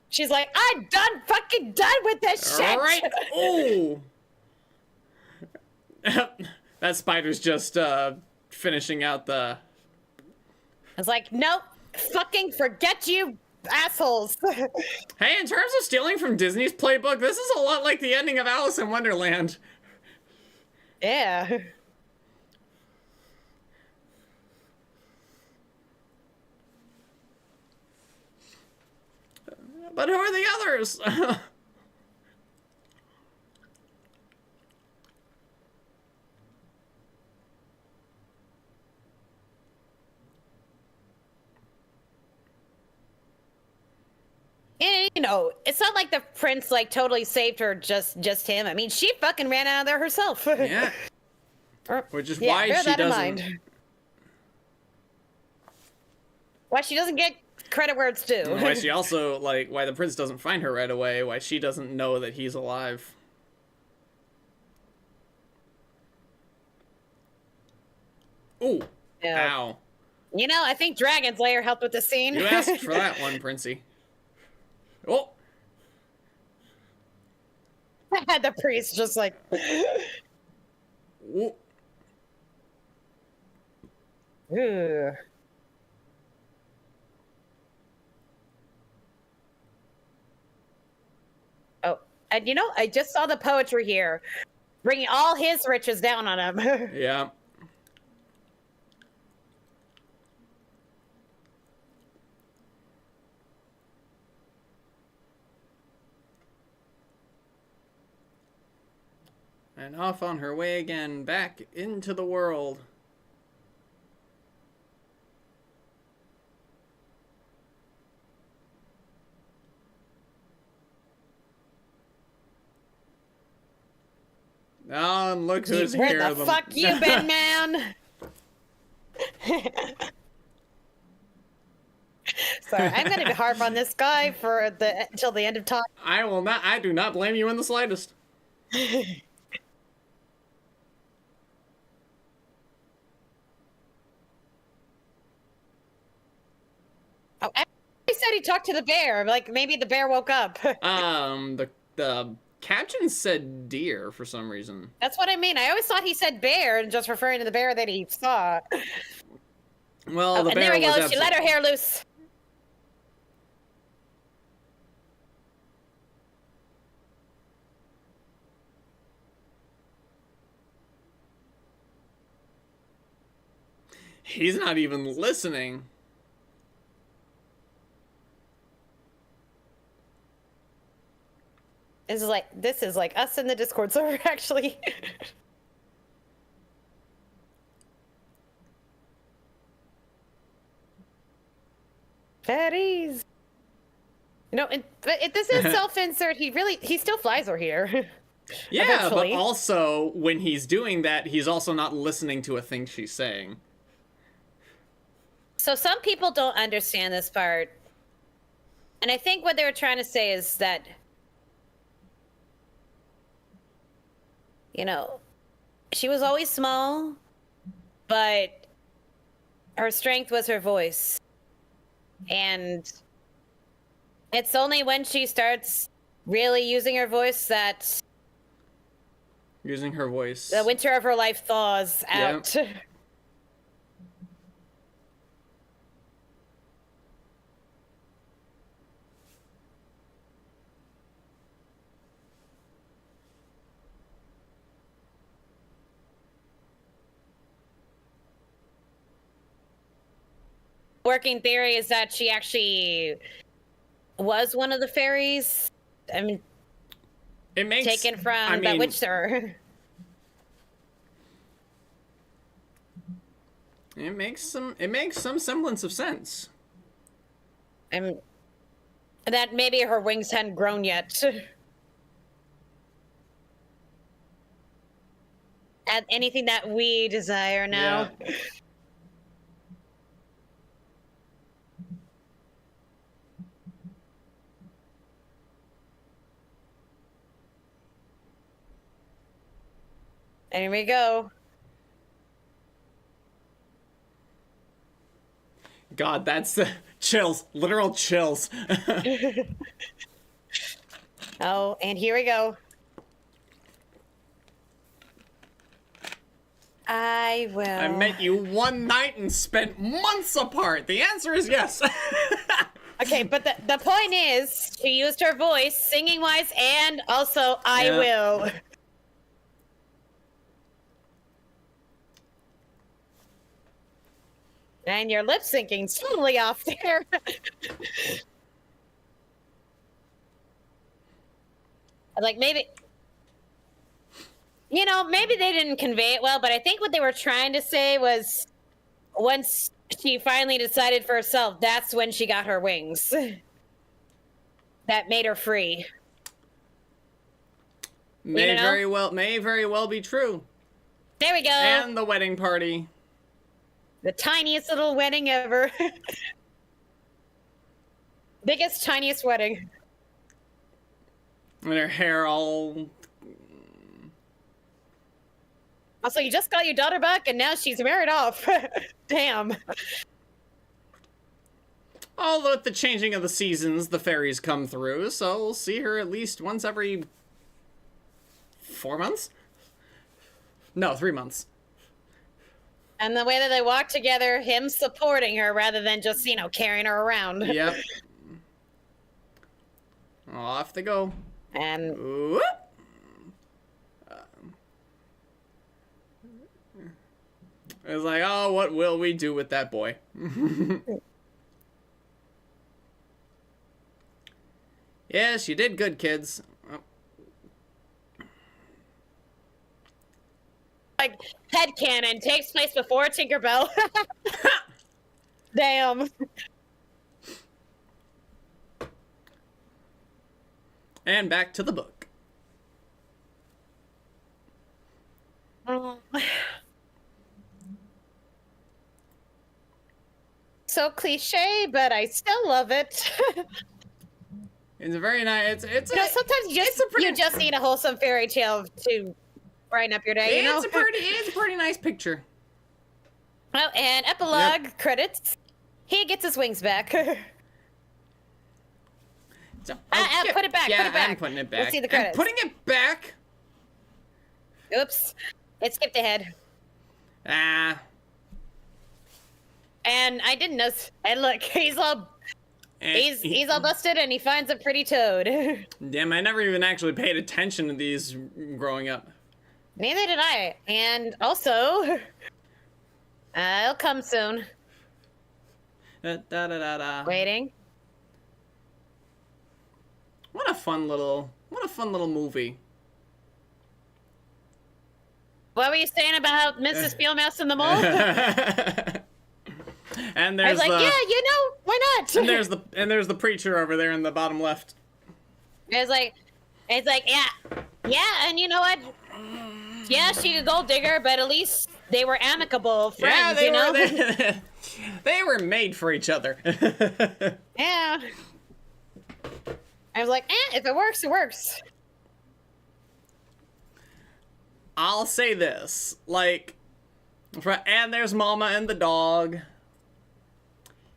She's like, I'm fucking done with this shit! Alright, ooh! That spider's just, finishing out the... It's like, nope, fucking forget you assholes. Hey, in terms of stealing from Disney's playbook, this is a lot like the ending of Alice in Wonderland. Yeah. But who are the others? And, you know, it's not like the prince like totally saved her just him. I mean, she fucking ran out of there herself. Yeah. Which is Yeah, why bear she that in doesn't. mind. Why she doesn't get credit where it's due. Why she also, like, why the prince doesn't find her right away, why she doesn't know that he's alive. Ooh. Yeah. Ow. You know, I think Dragon's Lair helped with the scene. You asked for that one, Princey. Oh. The priest just like... Ooh. Ugh. Oh, and you know, I just saw the poetry here, bringing all his riches down on him. Yeah. And off on her way again, back into the world. Oh, and look who's here. Where the fuck you been, man? Sorry, I'm gonna harp on this guy for until the end of time. I will not. I do not blame you in the slightest. Oh, he said he talked to the bear. Like maybe the bear woke up. The caption said deer for some reason. That's what I mean. I always thought he said bear and just referring to the bear that he saw. Well, the and bear there we go. was She let her hair loose. He's not even listening. This is like us in the Discord server, actually. Fatties. You know, but if this is self-insert, he still flies her here. Yeah, Eventually. but also when he's doing that, he's also not listening to a thing she's saying. So some people don't understand this part. And I think what they were trying to say is that, you know, she was always small, but her strength was her voice. And it's only when she starts really using her voice that Using her voice. the winter of her life thaws out. Yep. Working theory is that she actually was one of the fairies. I mean, It makes taken from that witch sir. It makes some semblance of sense. And that maybe her wings hadn't grown yet. At anything that we desire now. Yeah. And here we go. God, that's chills. Literal chills. Oh, and here we go. I will. I met you one night and spent months apart. The answer is yes. Okay, but the point is, she used her voice, singing-wise, and also, I Yeah. will. And your lip syncing's totally off there. Like, maybe... You know, maybe they didn't convey it well, but I think what they were trying to say was once she finally decided for herself, that's when she got her wings. That made her free. May very well be true. There we go. And the wedding party. The tiniest little wedding ever. Biggest, tiniest wedding. And her hair all... Also, you just got your daughter back, and now she's married off. Damn. Although with the changing of the seasons, the fairies come through, so we'll see her at least once every 4 months? No, 3 months. And the way that they walk together, him supporting her rather than just, you know, carrying her around. Yep. Off they go. And... Whoop. It's like, oh, what will we do with that boy? Yes, you did good, kids. Oh. Like, headcanon takes place before Tinkerbell. Damn. And back to the book. So cliche, but I still love it. It's a very nice. It's you know, sometimes you just need a wholesome fairy tale to brighten up your day. You know, it's a pretty nice picture. Well, and epilogue credits. He gets his wings back. So, put it back. Yeah, put it back. I'm putting it back. Let's see the credits. I'm putting it back. Oops, it skipped ahead. Ah. And I didn't know. And look, he's all busted, and he finds a pretty toad. Damn, I never even actually paid attention to these growing up. Neither did I. And also, it'll come soon. Waiting. What a fun little movie. What were you saying about Mrs. Fieldmouse in the mall? And there's I was like, yeah, you know, why not? And there's the preacher over there in the bottom left. It's like, yeah, and you know what? Yeah, she's a gold digger, but at least they were amicable friends, you know? They were made for each other. Yeah. I was like, if it works, it works. I'll say this, like, and there's Mama and the dog.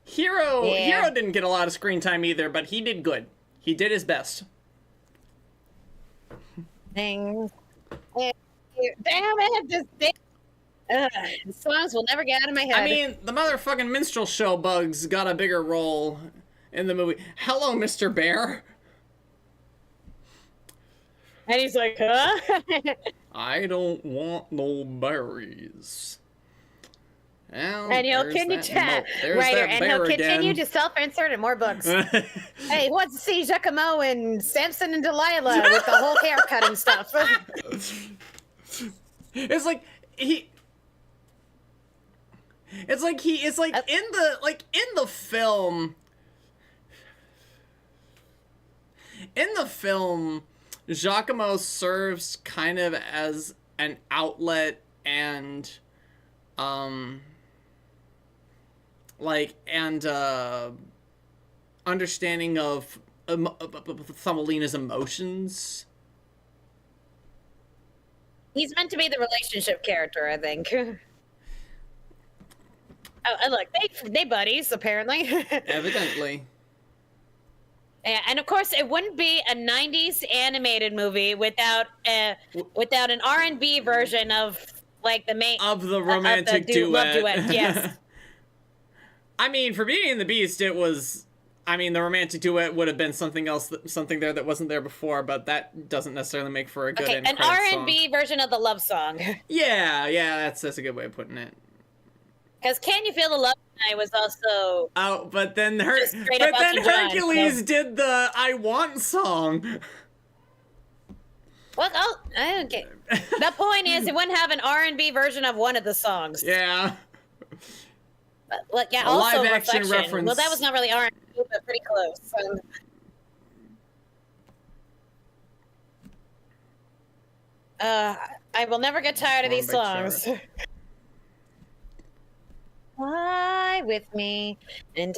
Hero didn't get a lot of screen time either, but he did good. He did his best. Damn it! The songs will never get out of my head. I mean, the motherfucking minstrel show bugs got a bigger role in the movie. Hello, Mr. Bear. And he's like, huh? I don't want no berries. Well, and he'll continue he'll continue to self-insert in more books. Hey, he wants to see Giacomo and Samson and Delilah with the whole haircut and stuff. It's like in the film. In the film, Giacomo serves kind of as an outlet and understanding of Thumbelina's emotions. He's meant to be the relationship character, I think. Oh, and look, they buddies, apparently. Evidently. Yeah, and of course, it wouldn't be a '90s animated movie without an R&B version of like the main of the romantic duet. Love duet. Yes. I mean, for Beauty and the Beast, it was. I mean, the romantic duet would have been something else, something there that wasn't there before, but that doesn't necessarily make for a good end an R&B version of the love song. Yeah, that's a good way of putting it. Because Can You Feel the Love Tonight was also... Oh, but then Hercules did the I Want song. Well, okay. The point is, it wouldn't have an R&B version of one of the songs. Yeah. But, yeah, A also live-action Reflection. reference. Well, that was not really R&B, but pretty close. I will never get tired of these songs. Fly with me, and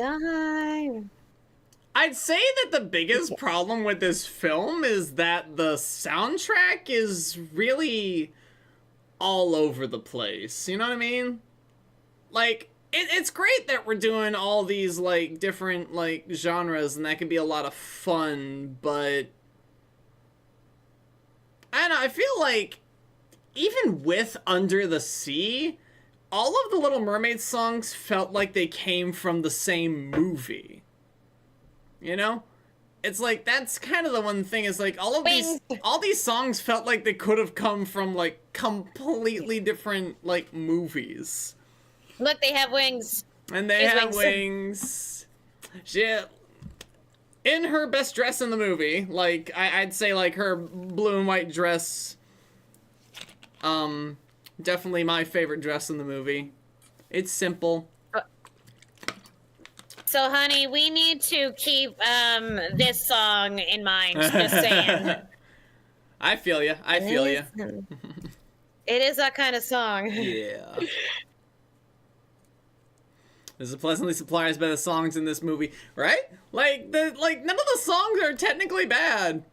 I'd say that the biggest problem with this film is that the soundtrack is really all over the place. You know what I mean? Like, it's great that we're doing all these, like, different, like, genres, and that can be a lot of fun, but I don't know, I feel like even with Under the Sea, all of the Little Mermaid songs felt like they came from the same movie. You know? It's like, that's kind of the one thing, is like, all these songs felt like they could have come from, like, completely different, like, movies. Look, they have wings. And they have wings. She, in her best dress in the movie, like, I'd say, like, her blue and white dress, definitely my favorite dress in the movie. It's simple. So, honey, we need to keep this song in mind. Just saying. I feel you. I feel you. It is that kind of song. Yeah. This is pleasantly surprised by the songs in this movie, right? Like, none of the songs are technically bad.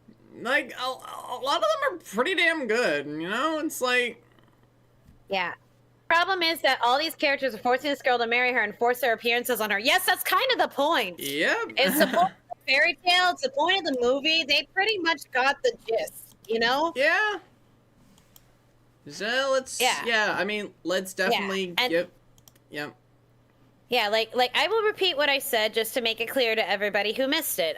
Like, a lot of them are pretty damn good, you know? It's like... Yeah. Problem is that all these characters are forcing this girl to marry her and force their appearances on her. Yes, that's kind of the point. Yep. It's the point of the fairy tale. It's the point of the movie. They pretty much got the gist, you know? Yeah. So let's... Yeah, I mean, let's definitely get... Yep. Yeah, like I will repeat what I said just to make it clear to everybody who missed it,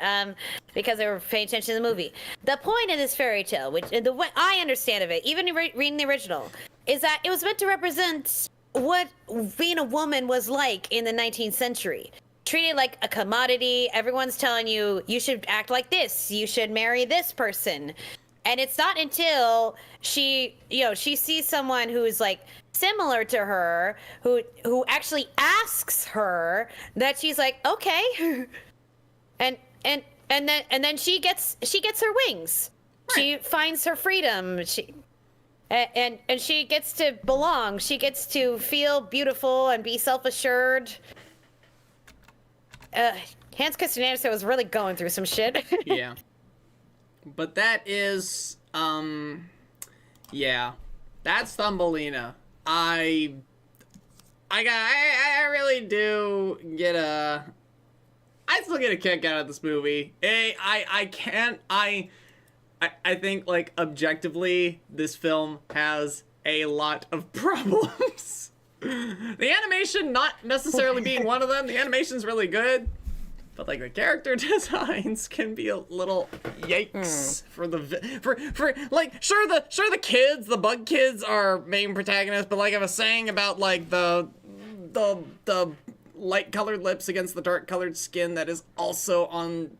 because they were paying attention to the movie. The point of this fairy tale, which the way I understand of it, even reading the original, is that it was meant to represent what being a woman was like in the 19th century. Treated like a commodity. Everyone's telling you, you should act like this. You should marry this person. And it's not until she sees someone who's like similar to her, who actually asks her, that she's like, okay. and then she gets her wings. Right. She finds her freedom. And she gets to belong. She gets to feel beautiful and be self-assured. Hans Christian Andersen was really going through some shit. Yeah. But that is, yeah, that's Thumbelina. I really do get I still get a kick out of this movie. I think, like, objectively, this film has a lot of problems. The animation not necessarily being one of them. The animation's really good. But, like, the character designs can be a little yikes for like, sure the kids, the bug kids are main protagonists, but like I was saying about, like, the light colored lips against the dark colored skin that is also on,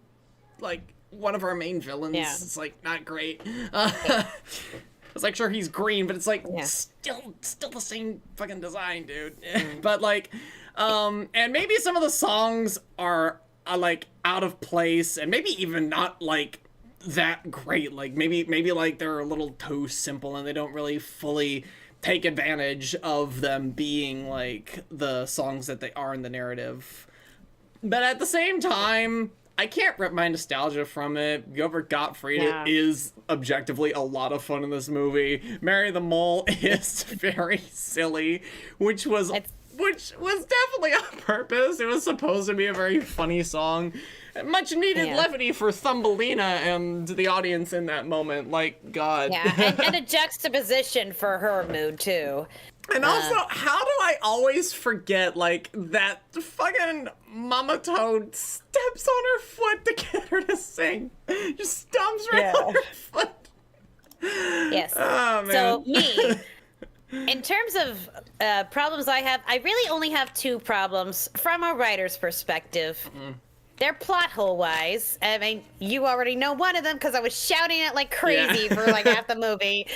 like, one of our main villains. Yeah. It's, like, not great. It's like, sure, he's green, but it's like, still the same fucking design, dude. But, like, and maybe some of the songs are like out of place, and maybe even not like that great. Like maybe like they're a little too simple, and they don't really fully take advantage of them being like the songs that they are in the narrative. But at the same time, I can't rip my nostalgia from it. Go over Gottfried is objectively a lot of fun in this movie. Mary the Mole is very silly, which was definitely on purpose. It was supposed to be a very funny song. Much needed levity for Thumbelina and the audience in that moment. Like, God. Yeah, and a juxtaposition for her mood, too. And also, how do I always forget, like, that fucking Mama Toad steps on her foot to get her to sing? Just stomps right on her foot. Yes. Oh, man. So, me... In terms of problems I have, I really only have two problems from a writer's perspective. they're plot hole wise. I mean, you already know one of them because I was shouting it like crazy for like half the movie.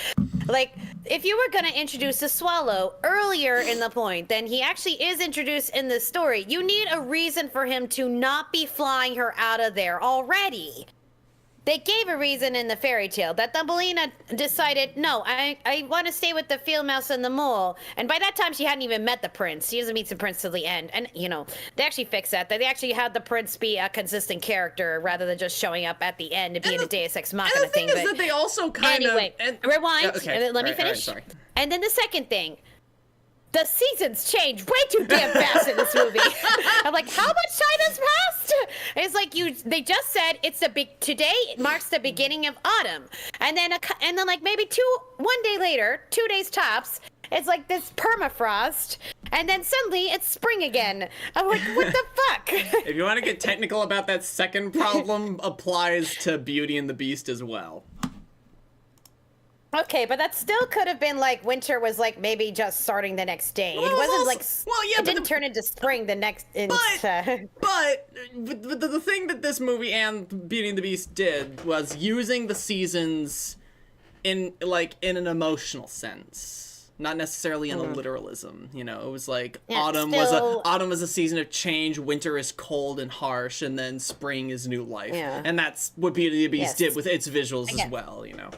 Like, if you were going to introduce the Swallow earlier in the point, then he actually is introduced in the story. You need a reason for him to not be flying her out of there already. They gave a reason in the fairy tale that Thumbelina decided, no, I want to stay with the field mouse and the mole. And by that time, she hadn't even met the prince. She doesn't meet the prince till the end. And, you know, they actually fixed that. They actually had the prince be a consistent character rather than just showing up at the end and being a Deus Ex Machina thing. And the thing is that they also kind of... Anyway, rewind. Okay. Let me finish. Right, sorry. And then the second thing. The seasons change way too damn fast in this movie. I'm like, how much time has passed? It's like they just said it's today marks the beginning of autumn, and then like maybe 1 day later, 2 days tops, it's like this permafrost, and then suddenly it's spring again. I'm like, what the fuck? If you want to get technical about that, second problem applies to Beauty and the Beast as well. Okay, but that still could have been like winter was like maybe just starting the next day. It wasn't like it didn't turn into spring the next. But the thing that this movie and Beauty and the Beast did was using the seasons in an emotional sense, not necessarily in a literalism. You know, it was like autumn was a season of change, winter is cold and harsh, and then spring is new life. Yeah. And that's what Beauty and the Beast did with its visuals as well. You know.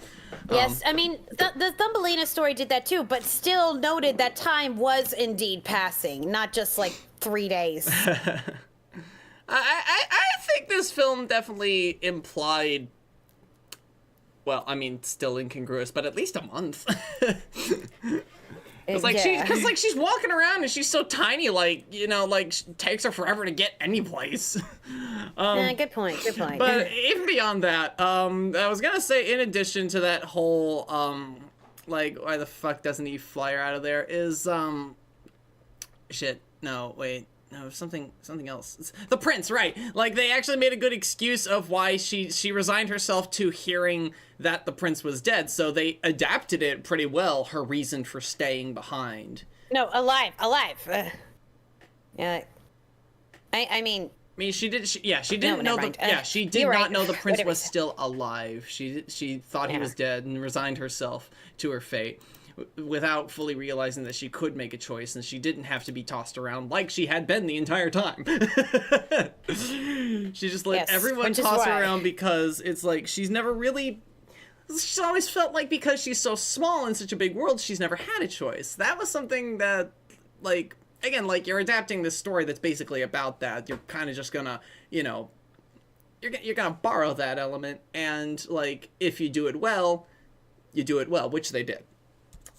Yes, I mean, the Thumbelina story did that too, but still noted that time was indeed passing, not just like 3 days. I think this film definitely implied, well, I mean, still incongruous, but at least a month. It's like she's walking around and she's so tiny, like, you know, like it takes her forever to get any place. Good point. But even beyond that, I was gonna say, in addition to that whole, like, why the fuck doesn't he fly her out of there, is, something else. It's the prince, right? Like, they actually made a good excuse of why she resigned herself to hearing that the prince was dead, so they adapted it pretty well, her reason for staying behind. No, alive. Yeah. I mean, she didn't know she did not know the prince was still alive. She thought he was dead and resigned herself to her fate, without fully realizing that she could make a choice and she didn't have to be tossed around like she had been the entire time. She just let everyone toss her around because it's like she's always felt like, because she's so small in such a big world, she's never had a choice. That was something that, like, again, like, you're adapting this story that's basically about that. You're kind of just gonna, you know, you're gonna borrow that element, and, like, if you do it well, you do it well, which they did.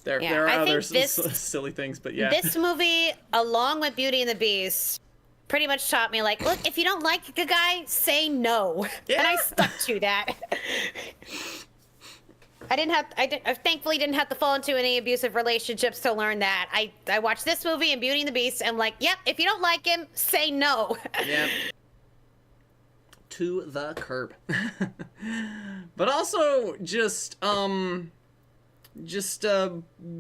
There are other silly things, but yeah. This movie, along with Beauty and the Beast, pretty much taught me, like, look, if you don't like the guy, say no. Yeah. And I stuck to that. I thankfully didn't have to fall into any abusive relationships to learn that. I watched this movie and Beauty and the Beast, and like, yep, if you don't like him, say no. Yep. To the curb. But also just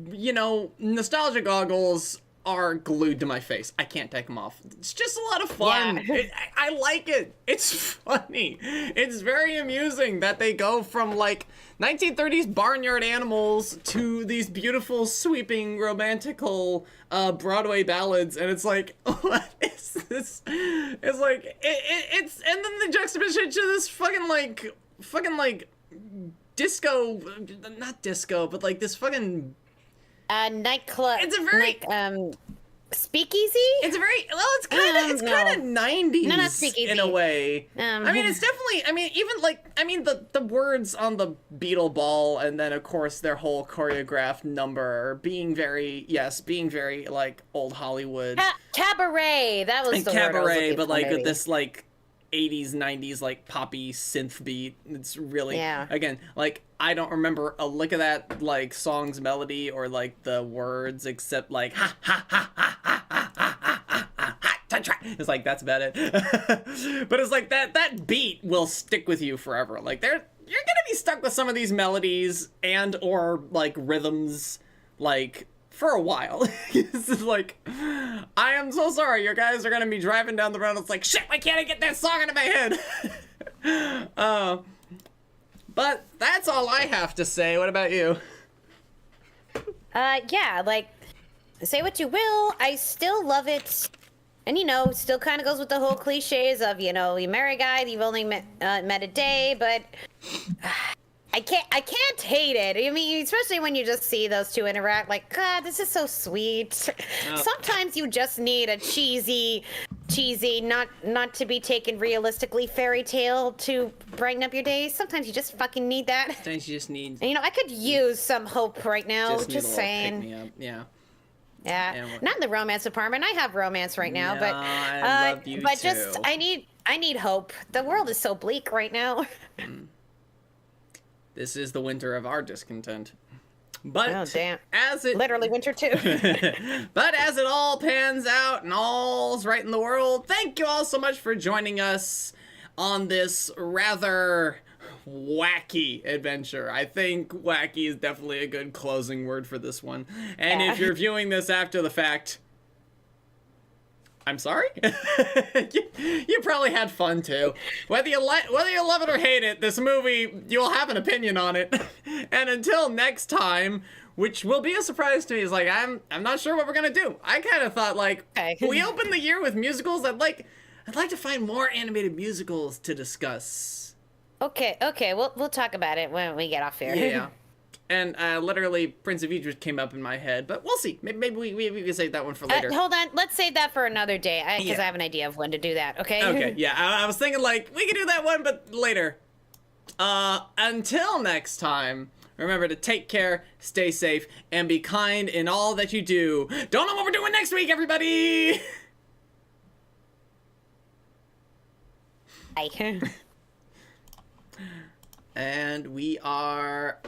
you know, nostalgia goggles are glued to my face. I can't take them off. It's just a lot of fun. Yeah. I like it. It's funny. It's very amusing that they go from, like, 1930s barnyard animals to these beautiful, sweeping, romantical Broadway ballads, and it's like, what is this? It's like, it's, and then the juxtaposition to this fucking disco, not disco, but like this fucking nightclub. It's a very speakeasy. It's very it's kind of 90s. No, not speakeasy in a way. I mean, it's definitely. I mean, even like the words on the Beetle Ball, and then of course their whole choreographed number being very like old Hollywood. Cabaret. That was the cabaret, word. But like with this like 80s, 90s, like, poppy synth beat. It's really, again, like, I don't remember a lick of that, like, song's melody or, like, the words, except, like, ha, ha, ha, ha, ha, ha, ha, ha, ha, ha, it's like, that's about it. But it's like, that beat will stick with you forever. Like, you're gonna be stuck with some of these melodies and or, like, rhythms, like, for a while. This is like, I am so sorry. You guys are gonna be driving down the road. It's like, shit, why can't I get that song into my head? But that's all I have to say. What about you? Yeah, like, say what you will, I still love it. And, you know, still kind of goes with the whole cliches of, you know, you marry a guy, you've only met a day, but I can't hate it. I mean, especially when you just see those two interact, like, God, this is so sweet. Oh. Sometimes you just need a cheesy, not to be taken realistically fairy tale to brighten up your day. Sometimes you just fucking need that. Sometimes you just need. And, you know, I could use some hope right now. Just, Just saying. Pick me up. Yeah. Yeah, not in the romance department. I have romance right now, but I love you but too. just I need hope. The world is so bleak right now. This is the winter of our discontent. But oh, damn. as it literally winter too. But as it all pans out and all's right in the world, thank you all so much for joining us on this rather wacky adventure. I think wacky is definitely a good closing word for this one. And if you're viewing this after the fact, I'm sorry. you probably had fun too. Whether you love it or hate it, this movie, you'll have an opinion on it. And until next time, which will be a surprise to me, is like I'm not sure what we're gonna do. I kind of thought like we opened the year with musicals. I'd like to find more animated musicals to discuss. Okay, we'll talk about it when we get off here. Yeah. And literally, Prince of Egypt came up in my head, but we'll see. Maybe we can save that one for later. Hold on, let's save that for another day, because I have an idea of when to do that, okay? Okay, yeah, I was thinking, like, we can do that one, but later. Until next time, remember to take care, stay safe, and be kind in all that you do. Don't know what we're doing next week, everybody! Bye. And we are